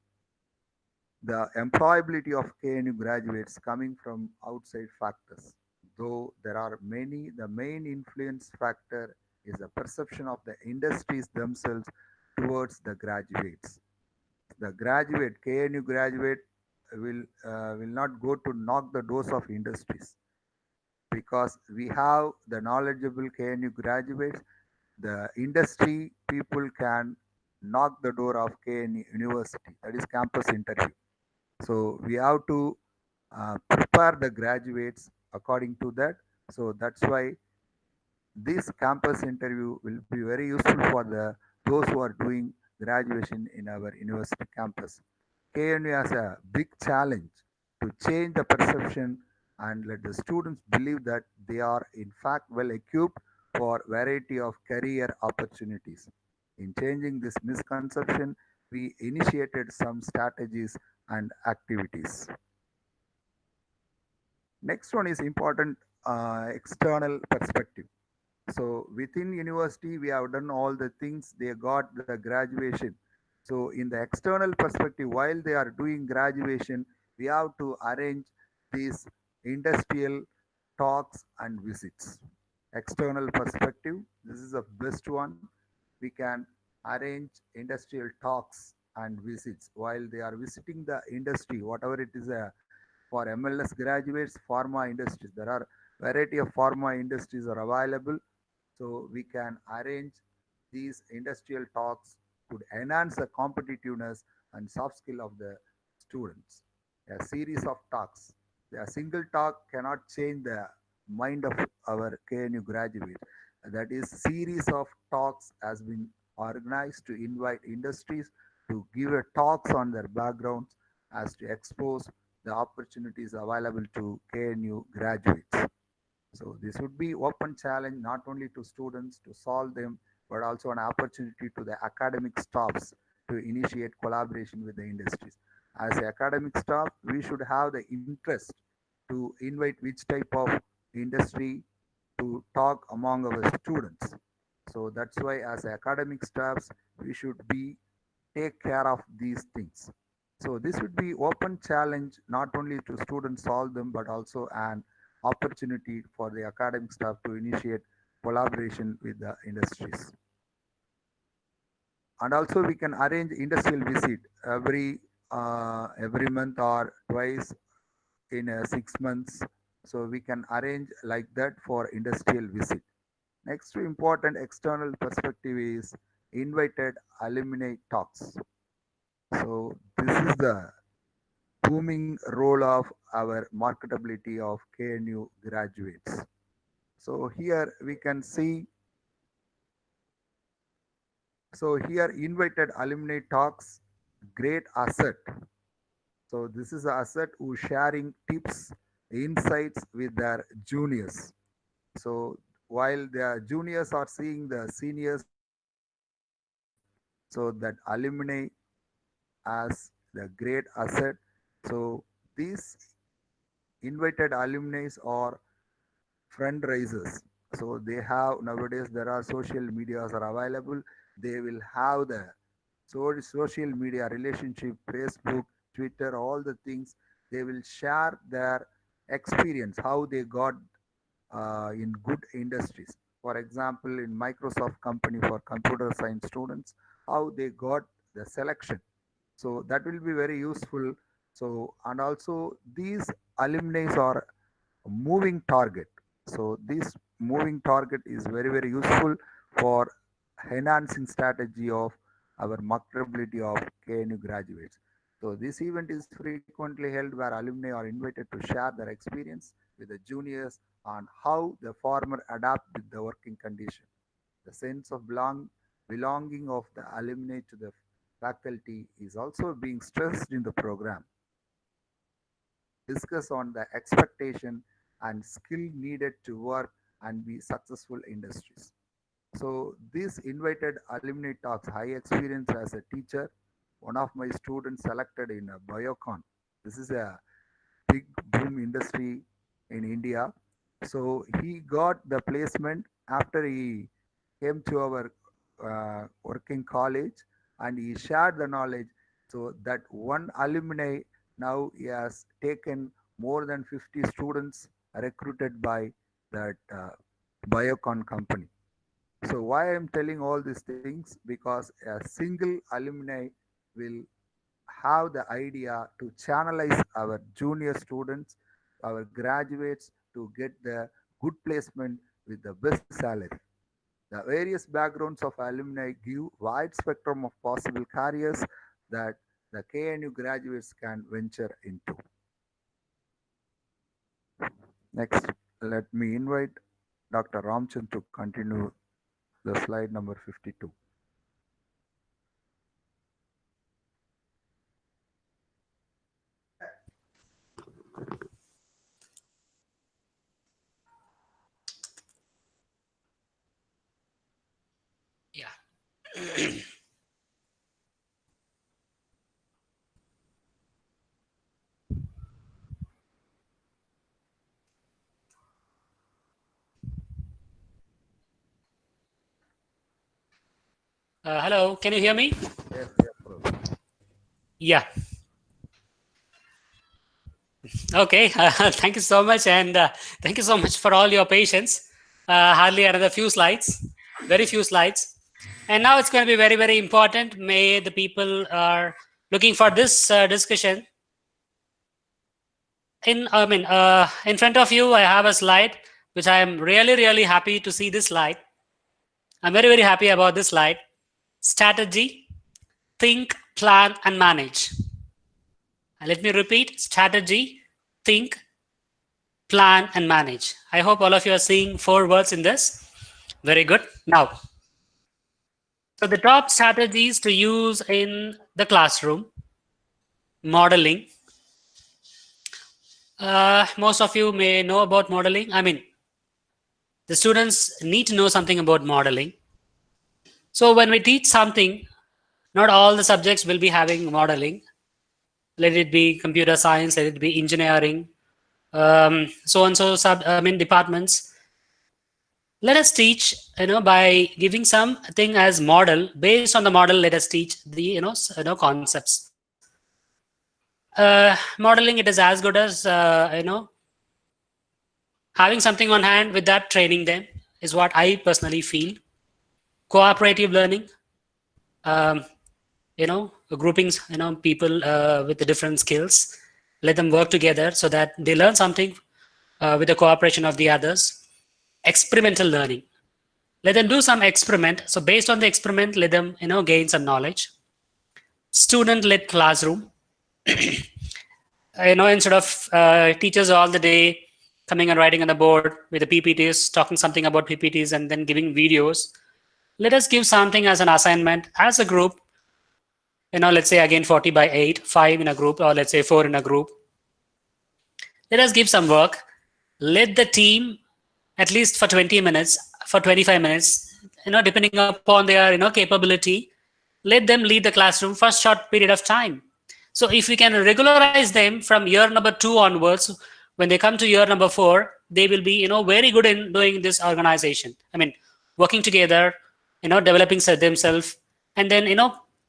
the employability of KNU graduates coming from outside factors. Though there are many, the main influence factor is the perception of the industries themselves towards the graduates. The graduate, KNU graduate, will not go to knock the doors of industries because we have the knowledgeable KNU graduates. The industry people can knock the door of KNU University, that is campus interview. So we have to prepare the graduates according to that. So that's why this campus interview will be very useful for the those who are doing graduation in our university campus. KNU has a big challenge to change the perception and let the students believe that they are in fact well equipped for variety of career opportunities. In changing this misconception, we initiated some strategies and activities. Next one is important external perspective. So within university, we have done all the things. They got the graduation. So in the external perspective, while they are doing graduation, we have to arrange these industrial talks and visits. External perspective, this is the best one. We can arrange industrial talks and visits while they are visiting the industry, whatever it is for MLS graduates, pharma industries. There are variety of pharma industries are available, so we can arrange these industrial talks to enhance the competitiveness and soft skill of the students. A series of talks. A single talk cannot change the mind of our KNU graduates. That is, series of talks has been organized to invite industries to give a talks on their backgrounds as to expose the opportunities available to KNU graduates. So this would be open challenge not only to students to solve them, but also an opportunity to the academic staffs to initiate collaboration with the industries. As academic staff, we should have the interest to invite which type of industry to talk among our students. So that's why as academic staffs, we should be take care of these things. So this would be open challenge not only to students solve them, but also an opportunity for the academic staff to initiate collaboration with the industries. And also we can arrange industrial visit every month or twice in 6 months. So we can arrange like that for industrial visit. Next important external perspective is invited alumni talks. So this is the booming role of our marketability of KNU graduates. So here we can see, so here invited alumni talks, great asset. So this is an asset who sharing tips, insights with their juniors. So while the juniors are seeing the seniors, so so that alumni as the great asset. So these invited alumni are fundraisers. So they have nowadays there are social medias are available. They will have the social media relationship, Facebook, Twitter, all the things. They will share their experience, how they got in good industries. For example, in Microsoft company for computer science students, how they got the selection. So that will be very useful. So and also these alumni are a moving target. So this moving target is very useful for enhancing strategy of our marketability of KNU graduates. So this event is frequently held where alumni are invited to share their experience with the juniors on how the former adapt with the working condition. The sense of belonging of the alumni to the faculty is also being stressed in the program. Discuss on the expectation and skill needed to work and be successful industries. So this invited alumni talks high experience as a teacher. One of my students selected in a Biocon. This is a big boom industry in India. So he got the placement after he came to our working college and he shared the knowledge. So that one alumni now he has taken more than 50 students recruited by that Biocon company. So why I'm telling all these things? Because a single alumni will have the idea to channelize our junior students, our graduates to get the good placement with the best salary. The various backgrounds of alumni give wide spectrum of possible careers that the KNU graduates can venture into. Next, let me invite Dr. Ramchand to continue the slide number 52. Yeah. Hello, can you hear me? Yes, bro. Yeah. Okay. Thank you so much, and thank you so much for all your patience. Hardly another few slides, very few slides, and now it's going to be very important. May the people are looking for this discussion. In front of you, I have a slide which I am really happy to see this slide. I'm very happy about this slide. Strategy, think, plan, and manage. And let me repeat: strategy, think, plan, and manage. I hope all of you are seeing 4 words in this. Very good. Now, so the top strategies to use in the classroom: modeling. Most of you may know about modeling. I mean, the students need to know something about modeling. So when we teach something, not all the subjects will be having modeling. Let it be computer science, let it be engineering, so and so departments. Let us teach, by giving something as model. Based on the model, let us teach the concepts. Modeling, it is as good as having something on hand. With that, training them is what I personally feel. Cooperative learning, groupings, people with the different skills, let them work together so that they learn something with the cooperation of the others. Experimental learning, let them do some experiment. So based on the experiment, let them gain some knowledge. Student-led classroom, instead of teachers all the day coming and writing on the board with the PPTs, talking something about PPTs and then giving videos, let us give something as an assignment as a group. Let's say again 40 by 8, 5 in a group, or let's say 4 in a group. Let us give some work. Let the team at least for 20 minutes, for 25 minutes, depending upon their capability, let them lead the classroom for a short period of time. So if we can regularize them from year number 2 onwards, when they come to year number 4, they will be, very good in doing this organization. I mean, working together, developing themselves, and then,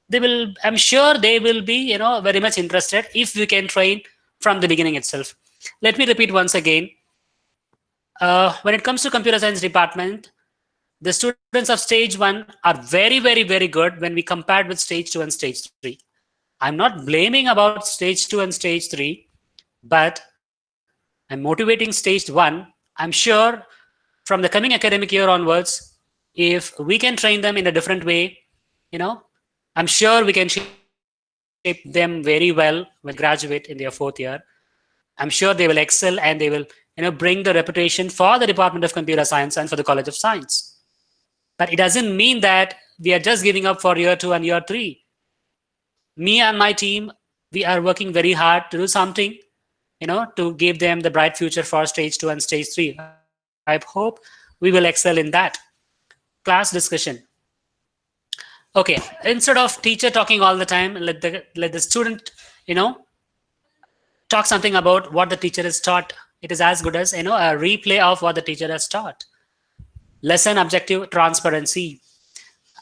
they will, I'm sure they will be, very much interested if we can train from the beginning itself. Let me repeat once again. When it comes to computer science department, the students of stage 1 are very, very, very good when we compared with stage 2 and stage 3. I'm not blaming about stage 2 and stage 3, but I'm motivating stage 1. I'm sure from the coming academic year onwards, if we can train them in a different way, I'm sure we can shape them very well when they graduate in their 4th year. I'm sure they will excel and they will, bring the reputation for the Department of Computer Science and for the College of Science. But it doesn't mean that we are just giving up for year 2 and year 3. Me and my team, we are working very hard to do something, to give them the bright future for stage 2 and stage 3. I hope we will excel in that. Class discussion. Okay, instead of teacher talking all the time, let the student, talk something about what the teacher has taught. It is as good as, a replay of what the teacher has taught. Lesson objective transparency.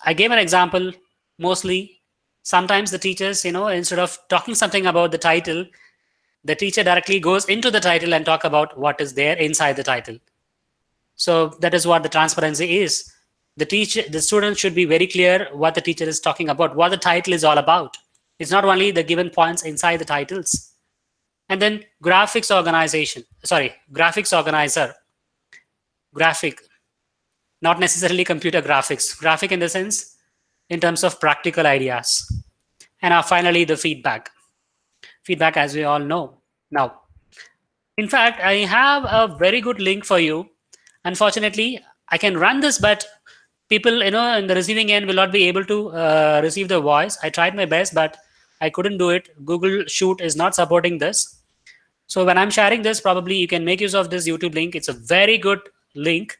I gave an example. Mostly, sometimes the teachers, instead of talking something about the title, the teacher directly goes into the title and talk about what is there inside the title. So that is what the transparency is. The student should be very clear what the teacher is talking about, what the title is all about. It's not only the given points inside the titles. And then graphics organizer. Graphic, not necessarily computer graphics. Graphic in the sense, in terms of practical ideas. And finally, the feedback. Feedback, as we all know. Now, in fact, I have a very good link for you. Unfortunately, I can run this, but people, in the receiving end will not be able to receive the voice. I tried my best, but I couldn't do it. Google Shoot is not supporting this. So when I'm sharing this, probably you can make use of this YouTube link. It's a very good link.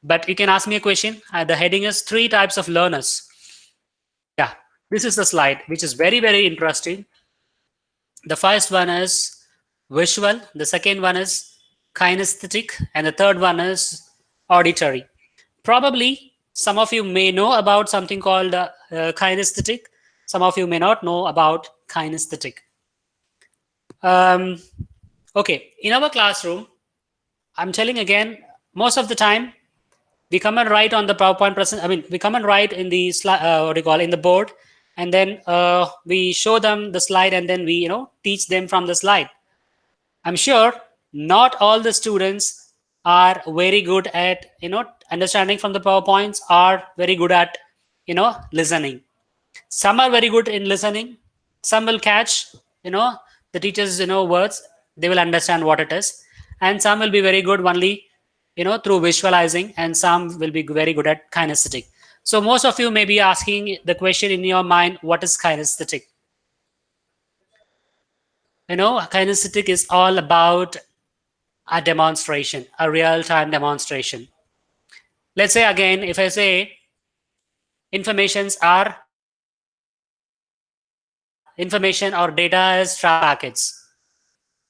But you can ask me a question. The heading is 3 types of learners. Yeah, this is the slide, which is very, very interesting. The first one is visual. The second one is kinesthetic. And the third one is auditory. Probably some of you may know about something called kinesthetic. Some of you may not know about kinesthetic. Okay, in our classroom, I'm telling again, most of the time, we come and write on the PowerPoint we come and write in the slide, in the board, and then we show them the slide, and then we, teach them from the slide. I'm sure not all the students are very good at, understanding from the PowerPoints, are very good at, listening. Some are very good in listening. Some will catch, the teacher's, words. They will understand what it is. And some will be very good only, through visualizing, and some will be very good at kinesthetic. So most of you may be asking the question in your mind, what is kinesthetic? Kinesthetic is all about a demonstration, a real-time demonstration. Let's say again, if I say information or data as packets.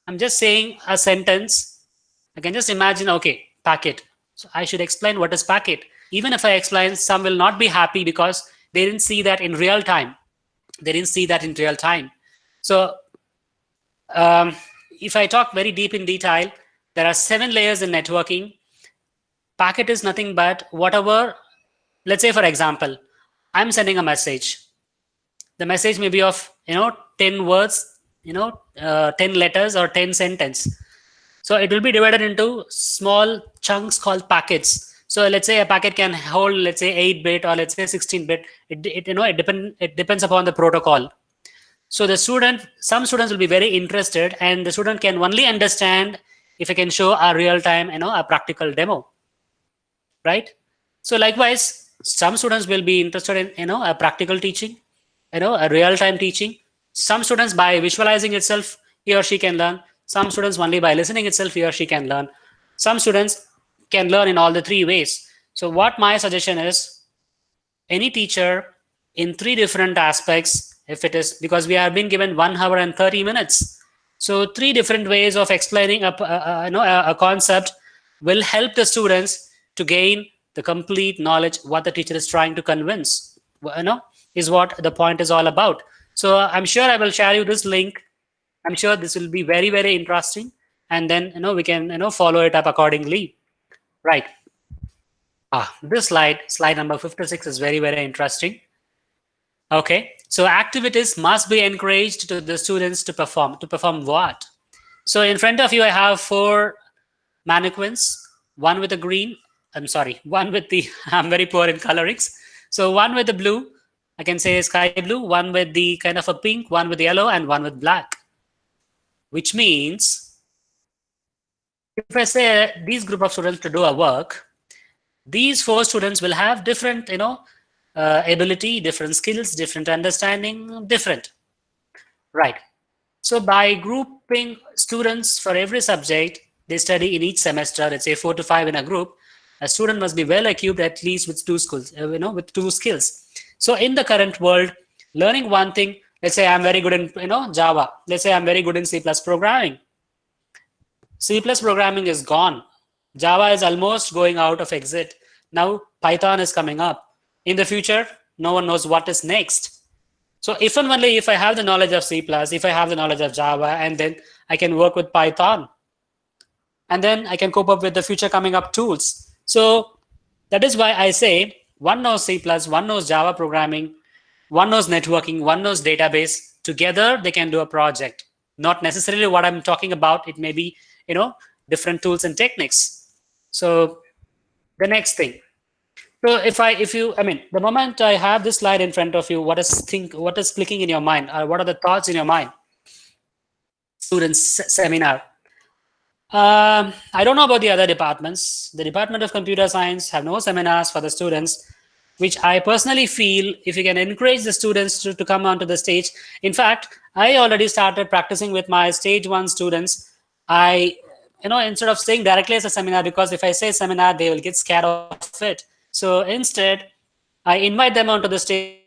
I'm just saying a sentence. I can just imagine, okay, packet. So I should explain what is packet. Even if I explain, some will not be happy because they didn't see that in real time. So if I talk very deep in detail, there are 7 layers in networking. Packet is nothing but whatever, let's say, for example, I'm sending a message. The message may be of, 10 words, 10 letters or 10 sentences. So it will be divided into small chunks called packets. So let's say a packet can hold, let's say 8-bit or let's say 16-bit. It depends upon the protocol. So some students will be very interested, and the student can only understand if I can show a real-time, a practical demo, right? So likewise, some students will be interested in, a practical teaching, a real-time teaching. Some students by visualizing itself, he or she can learn. Some students only by listening itself, he or she can learn. Some students can learn in all the 3 ways. So what my suggestion is, any teacher, in 3 different aspects. If it is because we have been given 1 hour and 30 minutes, so 3 different ways of explaining a concept will help the students to gain the complete knowledge what the teacher is trying to convince. Is what the point is all about. So I'm sure I will share you this link. I'm sure this will be very, very interesting, and then we can follow it up accordingly. Right. This slide number 56 is very, very interesting. Okay, so activities must be encouraged to the students to perform. To perform what? So in front of you, I have 4 mannequins. One with the green. One with the. I'm very poor in colorings. So one with the blue, I can say sky blue. One with the kind of a pink. One with yellow, and one with black. Which means, if I say these group of students to do a work, these 4 students will have different, ability, different skills, different understanding, different. Right. So by grouping students for every subject they study in each semester, let's say 4 to 5 in a group, a student must be well equipped at least with 2 skills, with 2 skills. So in the current world, learning one thing, let's say I'm very good in, Java. Let's say I'm very good in C+ programming. C+ programming is gone. Java is almost going out of exit. Now Python is coming up. In the future, no one knows what is next. So if and only if I have the knowledge of C++, if I have the knowledge of Java, and then I can work with Python, and then I can cope up with the future coming up tools. So that is why I say one knows C++, one knows Java programming, one knows networking, one knows database. Together, they can do a project. Not necessarily what I'm talking about. It may be, different tools and techniques. So the next thing. So the moment I have this slide in front of you, what is clicking in your mind? What are the thoughts in your mind? Students seminar. I don't know about the other departments. The Department of Computer Science have no seminars for the students, which I personally feel if you can encourage the students to come onto the stage. In fact, I already started practicing with my stage 1 students. Instead of saying directly as a seminar, because if I say seminar, they will get scared of it. So instead, I invite them onto the stage.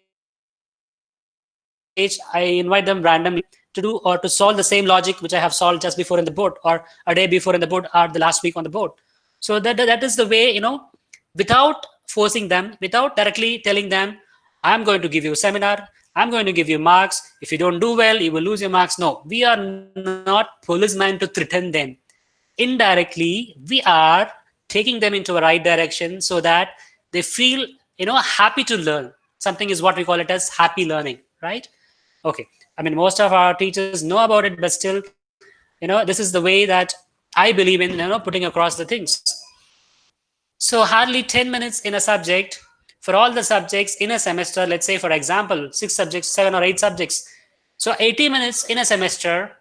I invite them randomly to do or to solve the same logic which I have solved just before in the board, or a day before in the board, or the last week on the board. So that is the way, without forcing them, without directly telling them, I'm going to give you a seminar, I'm going to give you marks. If you don't do well, you will lose your marks. No, we are not policemen to threaten them. Indirectly, we are taking them into a right direction so that they feel, happy to learn. Something is what we call it as happy learning, right? Okay. Most of our teachers know about it, but still, this is the way that I believe in, putting across the things. So hardly 10 minutes in a subject for all the subjects in a semester. Let's say, for example, 6 subjects, 7 or 8 subjects. So 80 minutes in a semester.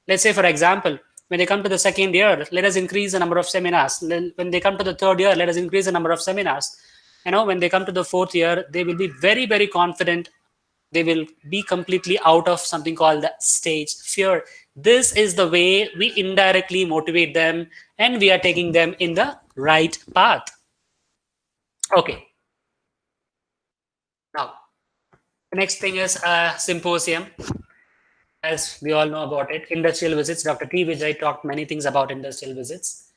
Let's say, for example, when they come to the 2nd year, let us increase the number of seminars. When they come to the 3rd year, let us increase the number of seminars. When they come to the 4th year, they will be very, very confident. They will be completely out of something called the stage fear. This is the way we indirectly motivate them, and we are taking them in the right path. Okay. Now, the next thing is a symposium. As we all know about it, industrial visits. Dr. T. Vijay talked many things about industrial visits.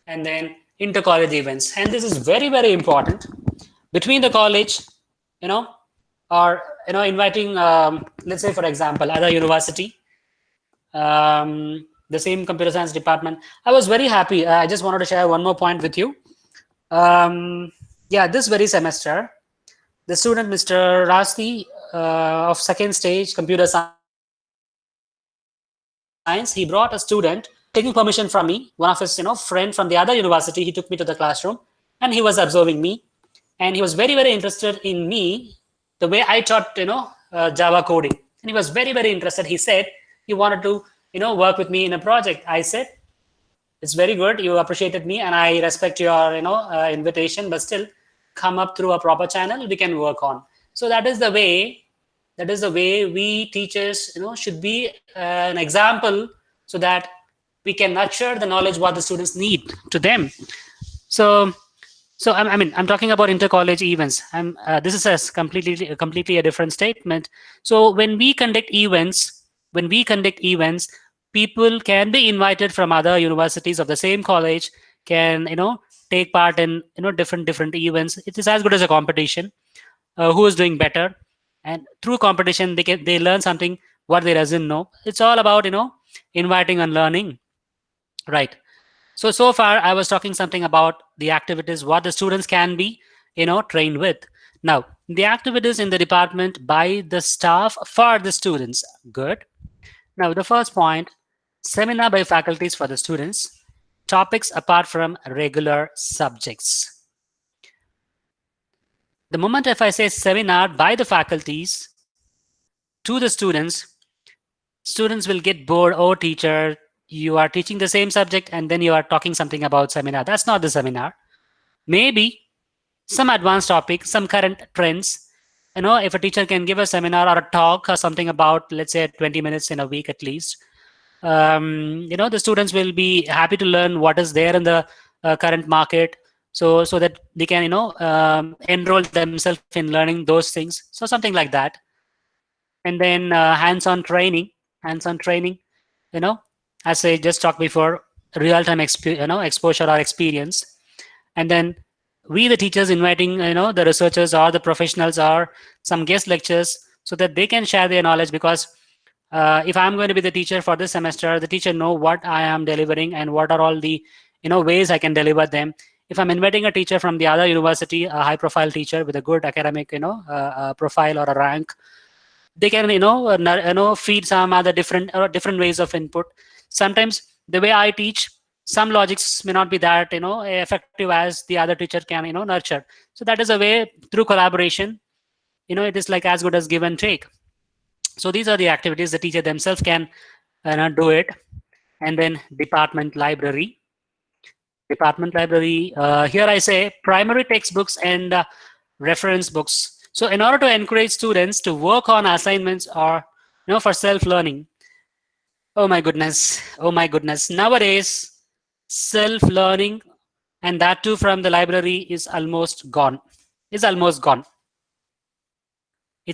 And then inter-college events. And this is very, very important. Between the college, or inviting, let's say, for example, other university, the same computer science department. I was very happy. I just wanted to share one more point with you. This very semester, the student, Mr. Rasti, of 2nd stage computer science, he brought a student, taking permission from me, one of his friend from the other university. He took me to the classroom, and he was observing me, and he was very, very interested in me, the way I taught Java coding, and he was very, very interested. He said he wanted to work with me in a project. I said, it's very good, you appreciated me, and I respect your invitation, but still come up through a proper channel we can work on. So that is the way we teachers should be an example, so that we can nurture the knowledge what the students need to them. So So I'm talking about inter-college events. This is a completely a different statement. So when we conduct events, people can be invited from other universities of the same college, can take part in different events. It is as good as a competition. Who is doing better, and through competition they learn something what they doesn't know. It's all about inviting and learning, right? So far I was talking something about the activities what the students can be trained with. Now the activities in the department by the staff for the students. Good. Now the first point, seminar by faculties for the students, topics apart from regular subjects. The moment if I say seminar by the faculties to the students will get bored. Oh, teacher, you are teaching the same subject and then you are talking something about seminar. That's not the seminar. Maybe some advanced topic, some current trends. If a teacher can give a seminar or a talk or something about, let's say, 20 minutes in a week at least, the students will be happy to learn what is there in the current market, so that they can enroll themselves in learning those things. So something like that. And then hands-on training, as I just talked before, real-time exposure or experience. And then we the teachers inviting the researchers or the professionals or some guest lectures so that they can share their knowledge, because if I'm going to be the teacher for this semester, the teacher know what I am delivering and what are all the ways I can deliver them. If I'm inviting a teacher from the other university, a high profile teacher with a good academic profile or a rank, they can feed some other different ways of input. Sometimes the way I teach, some logics may not be that effective as the other teacher can nurture. So that is a way through collaboration. It is like as good as give and take. So these are the activities the teacher themselves can do it. And then department library. Here I say primary textbooks and reference books. So in order to encourage students to work on assignments or for self-learning, oh my goodness, nowadays self-learning, and that too from the library, is almost gone. It's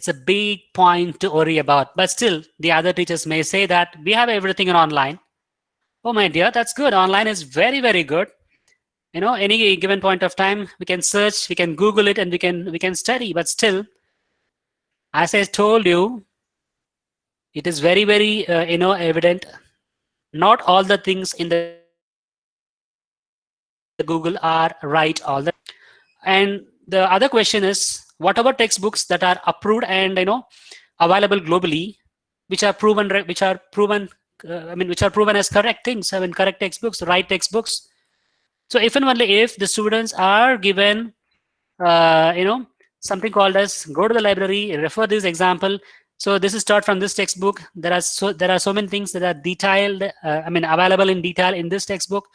a big point to worry about. But still, the other teachers may say that we have everything online. Oh my dear, that's good. Online is very, very good. Any given point of time, we can search, we can Google it, and we can study. But still, as I told you, it is very, very evident. Not all the things in the Google are right all the time. And the other question is, what about textbooks that are approved and available globally, which are proven as correct things? Correct textbooks, right textbooks. So if and only if the students are given something called as go to the library, refer this example. So this is taught from this textbook. There are so many things that are detailed, available in detail in this textbook.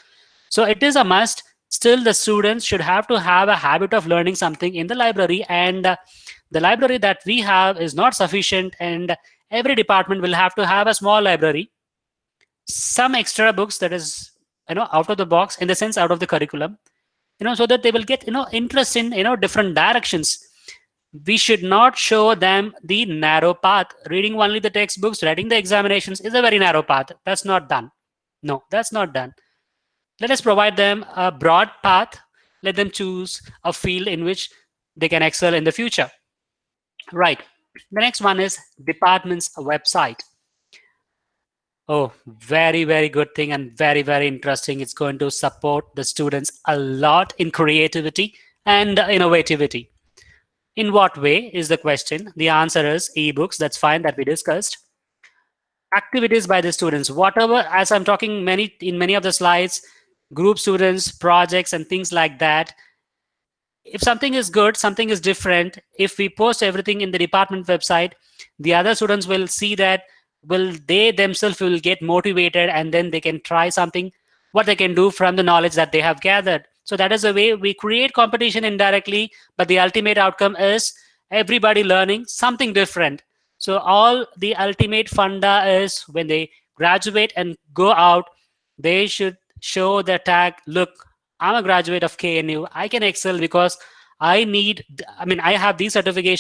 So it is a must. Still, the students should have to have a habit of learning something in the library, and the library that we have is not sufficient, and every department will have to have a small library, some extra books that is out of the box, in the sense out of the curriculum, so that they will get interest in different directions. We should not show them the narrow path. Reading only the textbooks, writing the examinations is a very narrow path. That's not done. No, that's not done. Let us provide them a broad path. Let them choose a field in which they can excel in the future. Right. The next one is department's website. Oh, very, very good thing and very, very interesting. It's going to support the students a lot in creativity and innovativity. In what way is the question? The answer is ebooks. That's fine, that we discussed. Activities by the students. Whatever, as I'm talking in many of the slides, group students, projects, and things like that. If something is good, something is different, if we post everything in the department website, the other students will see that, they themselves will get motivated, and then they can try something, what they can do from the knowledge that they have gathered. So that is the way we create competition indirectly, but the ultimate outcome is everybody learning something different. So all the ultimate funda is when they graduate and go out, they should show the tag, look, I'm a graduate of KNU. I can excel because I have these certifications